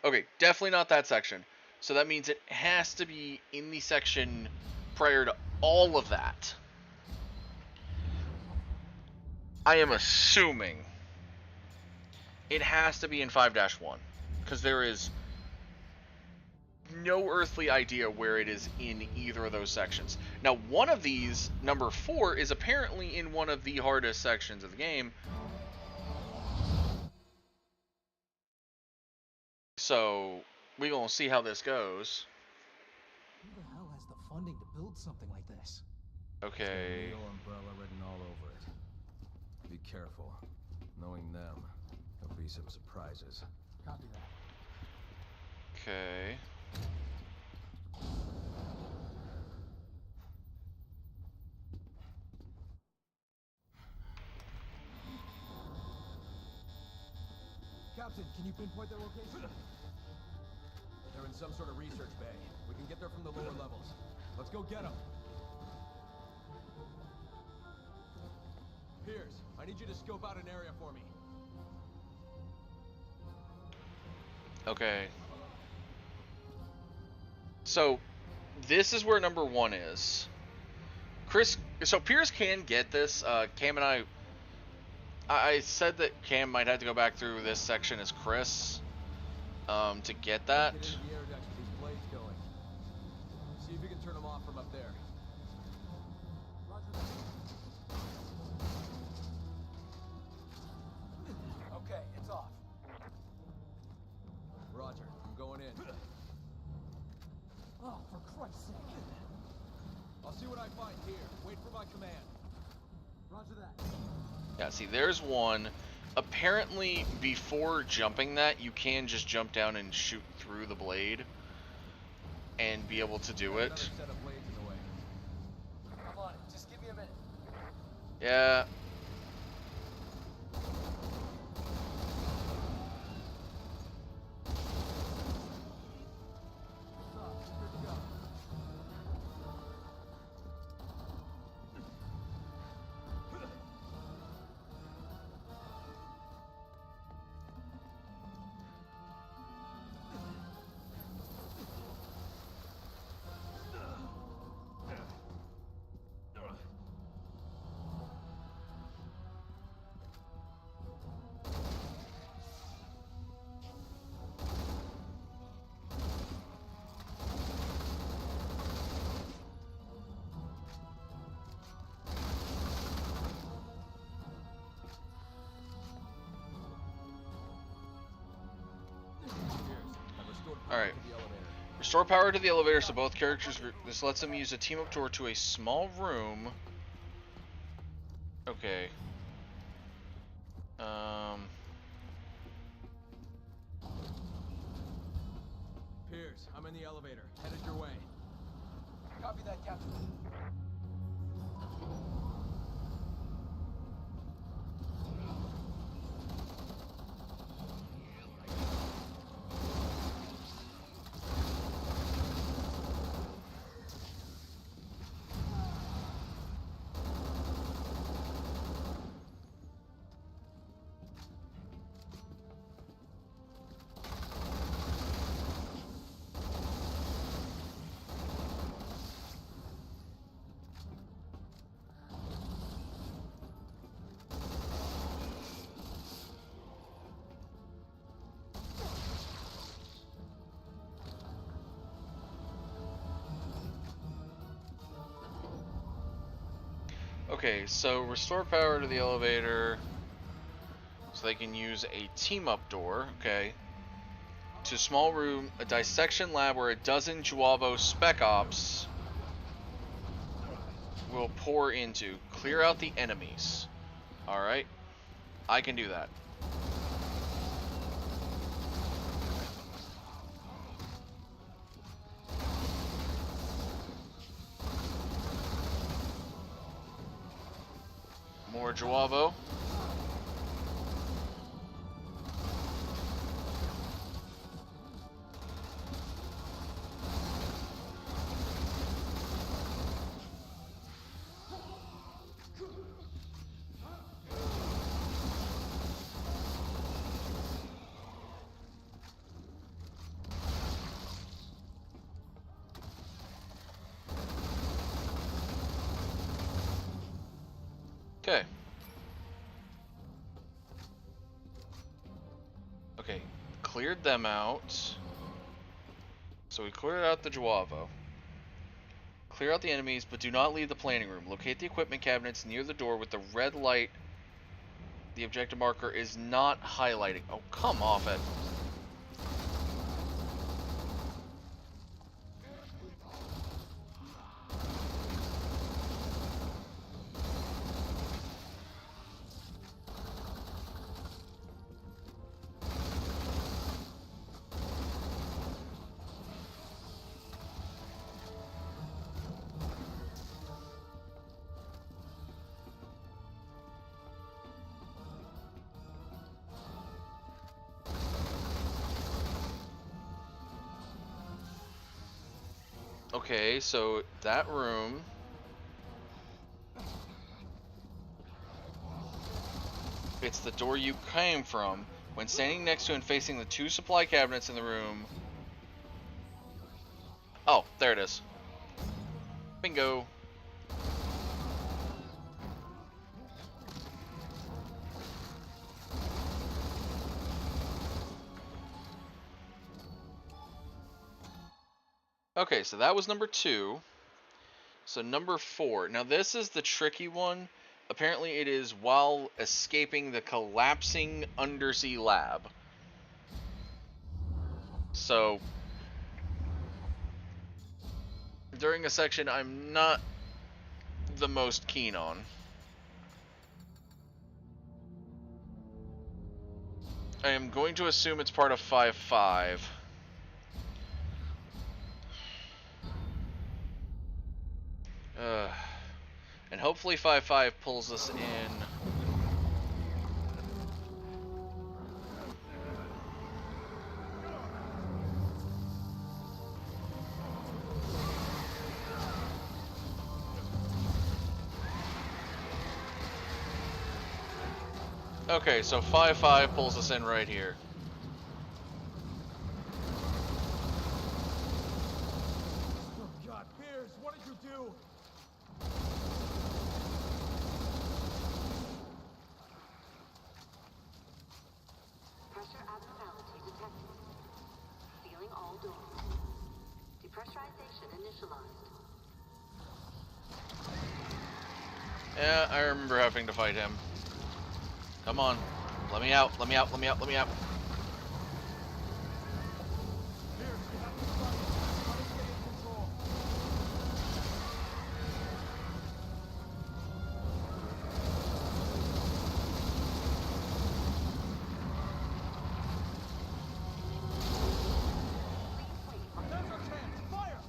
Okay, definitely not that section. So that means it has to be in the section prior to all of that. I am assuming it has to be in 5-1, because there is no earthly idea where it is in either of those sections. Now, one of these, number 4, is apparently in one of the hardest sections of the game. So, we're going to see how this goes. Who the hell has the funding to build something like this? Okay. Needle umbrella written all over it. Be careful. Knowing them, there'll be some surprises. Copy that. Okay. Captain, can you pinpoint their location? They're in some sort of research bay. We can get there from the lower levels. Let's go get them. Piers, I need you to scope out an area for me. Okay. So, this is where number 1 is. So Piers can get this. Cam and I said that Cam might have to go back through this section as Chris, to get that. Get into the air decks with these blades going. See if you can turn them off from up there. Roger that. Okay, it's off. Roger, I'm going in. Oh, for Christ's sake. I'll see what I find here. Wait for my command. Roger that. Yeah, see, there's one. Apparently, before jumping that, you can just jump down and shoot through the blade and be able to do it. Another set of blades in the way. I'm on it. Just give me a minute. Yeah. Good to go. Alright. Restore power to the elevator so both characters... This lets them use a team-up door to a small room. Okay. Piers, I'm in the elevator. Headed your way. Copy that, Captain. Okay, so restore power to the elevator so they can use a team-up door, okay. To a small room, a dissection lab where a dozen Juavo spec ops will pour into. Clear out the enemies. Alright. I can do that. More Juavo. Okay. Okay, cleared them out. So we cleared out the Juavo. Clear out the enemies, but do not leave the planning room. Locate the equipment cabinets near the door with the red light. The objective marker is not highlighting. Oh, come off it. Okay, so that room. It's the door you came from. When standing next to and facing the 2 supply cabinets in the room. Oh, there it is. Bingo. Okay, so that was number 2. So number 4. Now this is the tricky one. Apparently it is while escaping the collapsing undersea lab. So during a section I'm not the most keen on. I am going to assume it's part of 5-5. And hopefully 5-5 pulls us in. Okay, so 5-5 pulls us in right here. Oh God, Piers, what did you do? Pressure abnormality detected. Sealing all doors. Depressurization initialized. Yeah, I remember having to fight him. Come on. Let me out, let me out, let me out, let me out. Piers, you have to stop. Try to stay in control. There's our chance. Fire!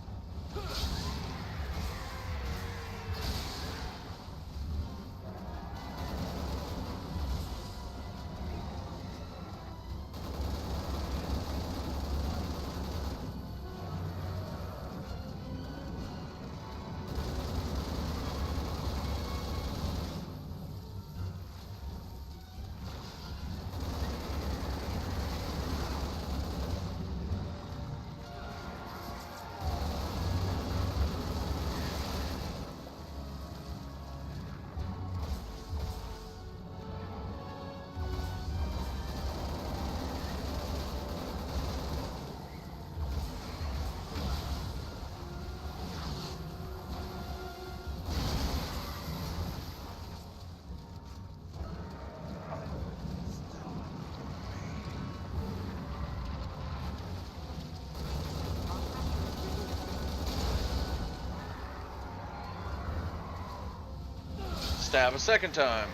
Stab a second time.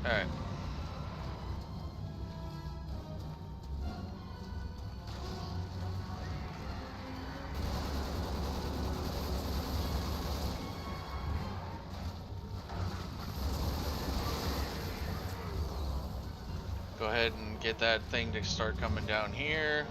Alright. Go ahead and get that thing to start coming down here.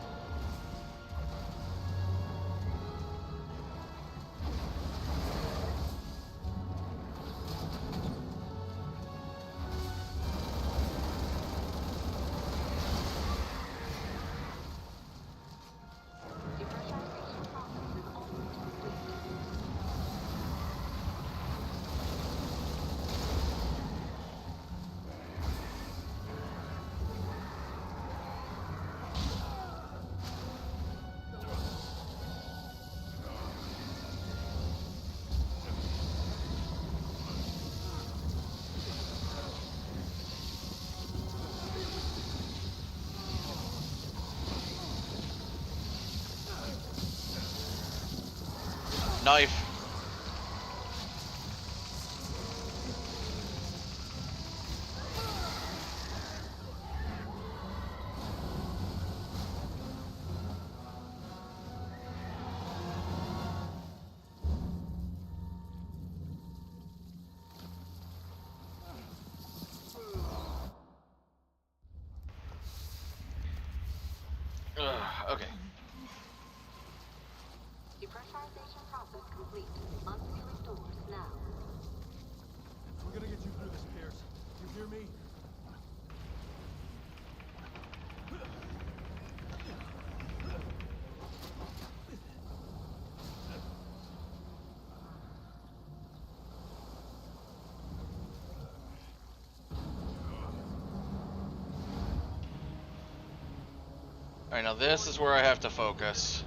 Knife. Okay. Depressurization process complete. Unsealing doors now. We're gonna get you through this, Pierce. You hear me? Alright, now this is where I have to focus.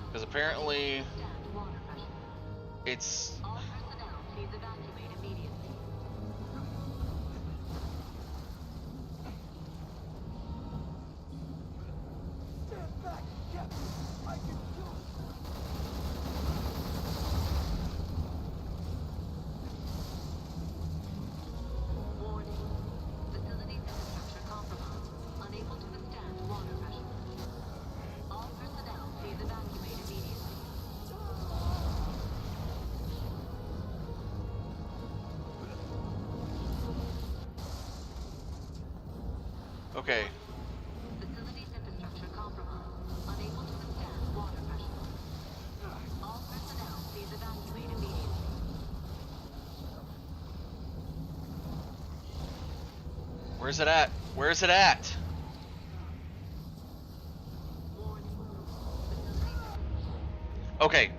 Because apparently it's... All personnel, please evacuate immediately. Stand back, Captain! I can do it! Warning. Facilities infrastructure compromised. Unable to withstand water pressure. All personnel, please evacuate immediately. Okay. Facilities infrastructure compromised. Unable to withstand water pressure. All personnel, please evacuate immediately. Where's it at? Where's it at? Okay.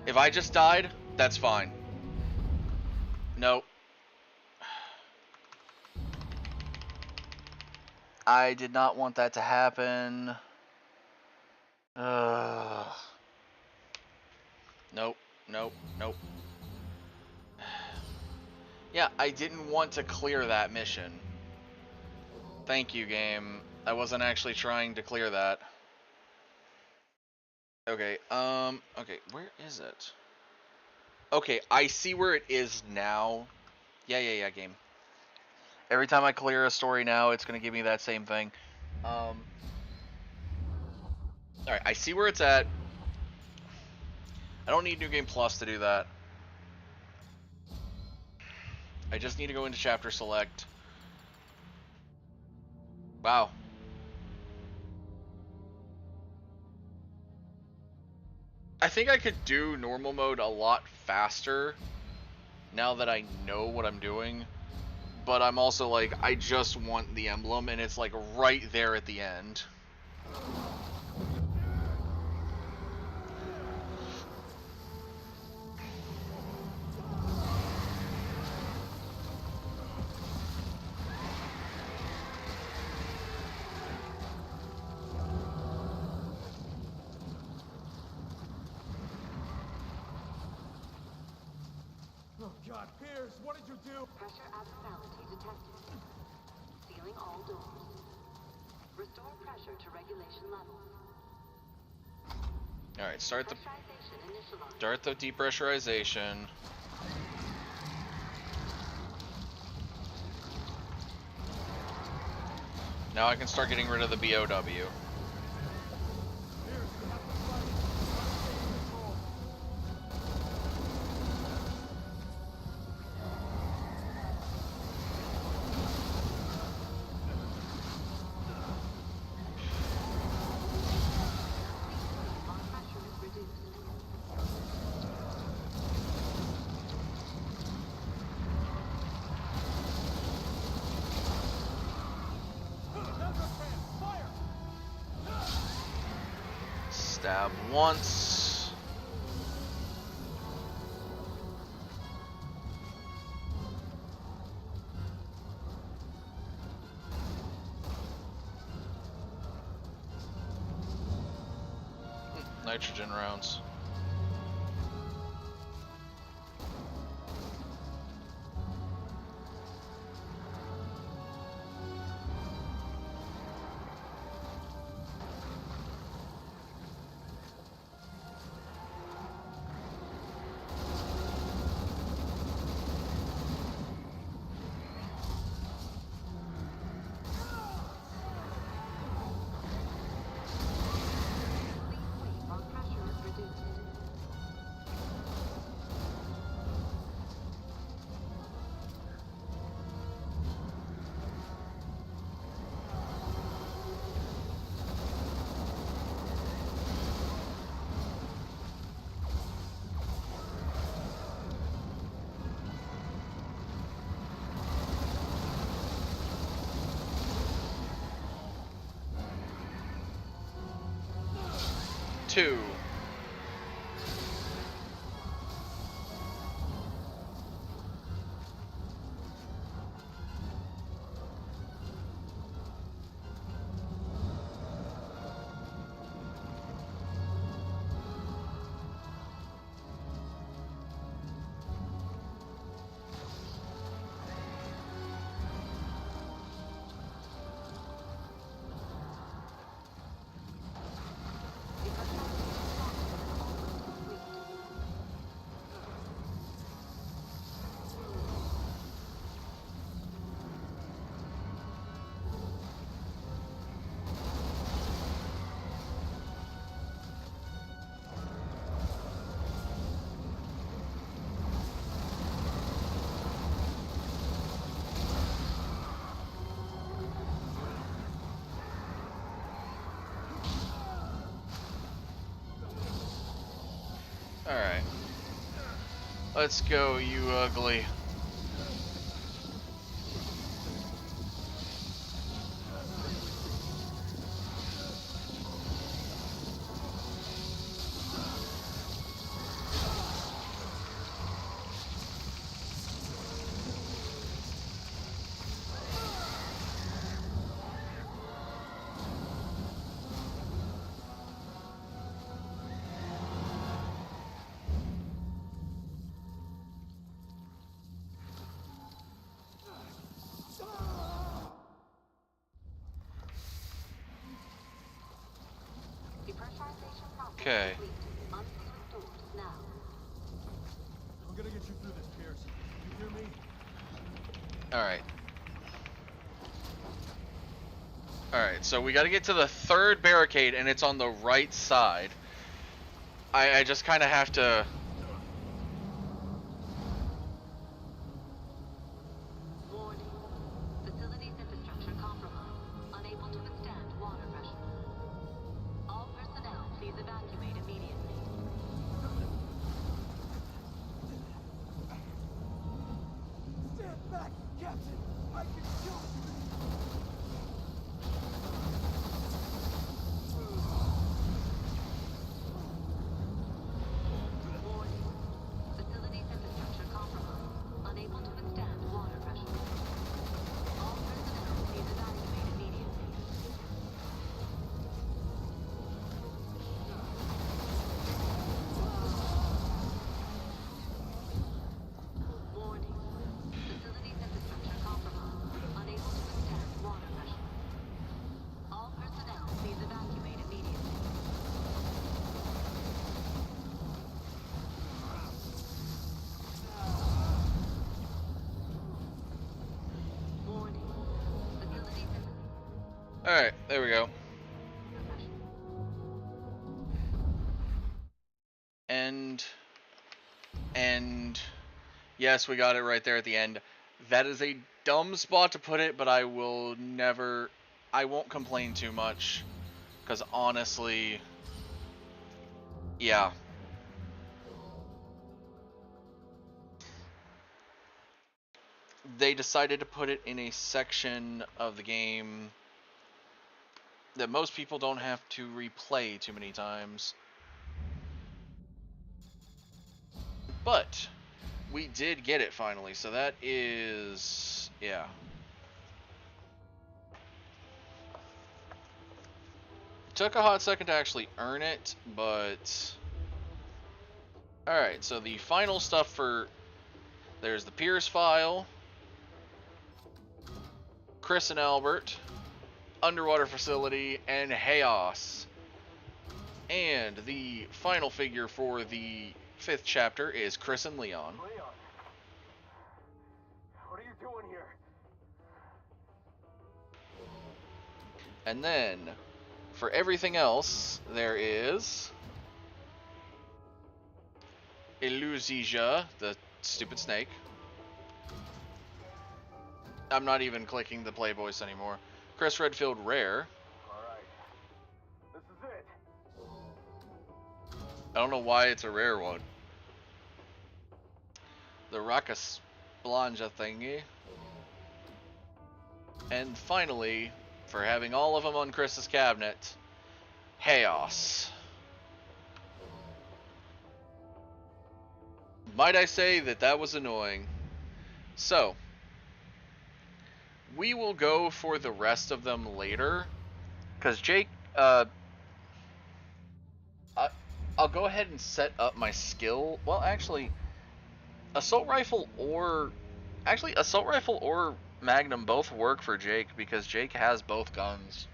If I just died, that's fine. Nope. I did not want that to happen. Nope. Nope. Nope. Yeah, I didn't want to clear that mission. Thank you, game. I wasn't actually trying to clear that. Okay, okay, where is it? Okay, I see where it is now. Yeah, game. Every time I clear a story now, it's gonna give me that same thing. Alright, I see where it's at. I don't need New Game Plus to do that. I just need to go into Chapter Select. Wow. I think I could do normal mode a lot faster now that I know what I'm doing. But I'm also like, I just want the emblem, and it's like right there at the end. Oh God, Pierce, what did you do? Pressure abnormality detected. Sealing all doors. Restore pressure to regulation levels. Alright, start Pressurization initialized. the depressurization. Now I can start getting rid of the BOW. Pressure is reduced. Stab once. Nitrogen rounds. 2. Alright. Let's go, you ugly. Okay. I'm gonna get you through this, Pierce. You hear me? Alright. Alright, so we gotta get to the 3rd barricade, and it's on the right side. I just kind of have to... Warning. Facility's infrastructure compromised. Unable to withstand water pressure. All personnel, please evacuate immediately. Stand back, Captain! I can shoot! Warning. Facility's infrastructure compromised. Unable to withstand water pressure. All personnel, please evacuate immediately. Warning. Facility's infrastructure compromised. Unable to withstand water pressure. All personnel, please evacuate immediately. Warning. Facility's infrastructure. Alright, there we go. And yes, we got it right there at the end. That is a dumb spot to put it, but I won't complain too much, because honestly, yeah. They decided to put it in a section of the game that most people don't have to replay too many times. But we did get it finally, so that is, yeah. Took a hot second to actually earn it, but... Alright, so the final stuff for... There's the Pierce file, Chris and Albert, Underwater Facility, and Chaos. And the final figure for the 5th chapter is Chris and Leon. Leon! What are you doing here? And then, for everything else, there is... Illusija, the stupid snake. I'm not even clicking the play voice anymore. Chris Redfield Rare. Alright. This is it. I don't know why it's a rare one. The Rakasplanja thingy. And finally, for having all of them on Chris's cabinet, Chaos. might I say that was annoying. So, we will go for the rest of them later. Because Jake, I'll go ahead and set up my skill. Well, actually, assault rifle or Magnum both work for Jake because Jake has both guns.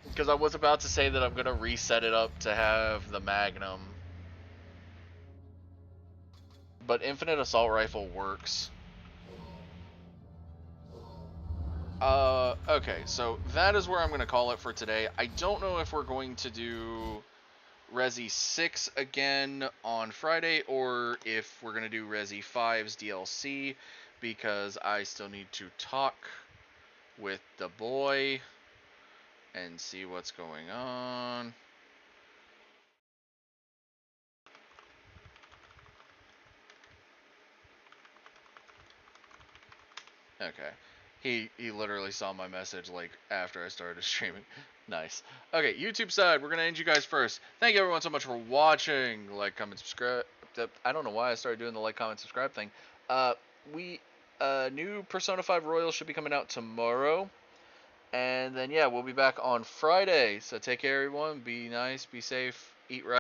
Because I was about to say that I'm gonna reset it up to have the Magnum, but infinite assault rifle works. Okay, so that is where I'm gonna call it for today. I don't know if we're going to do Resi 6 again on Friday, or if we're going to do Resi 5's DLC, because I still need to talk with the boy and see what's going on. Okay. He literally saw my message like after I started streaming. Nice. Okay, YouTube side, we're gonna end you guys first. Thank you everyone so much for watching. Like, comment, subscribe. I don't know why I started doing the like, comment, subscribe thing. We new Persona 5 Royal should be coming out tomorrow. And then yeah, we'll be back on Friday. So take care everyone. Be nice, be safe, eat right.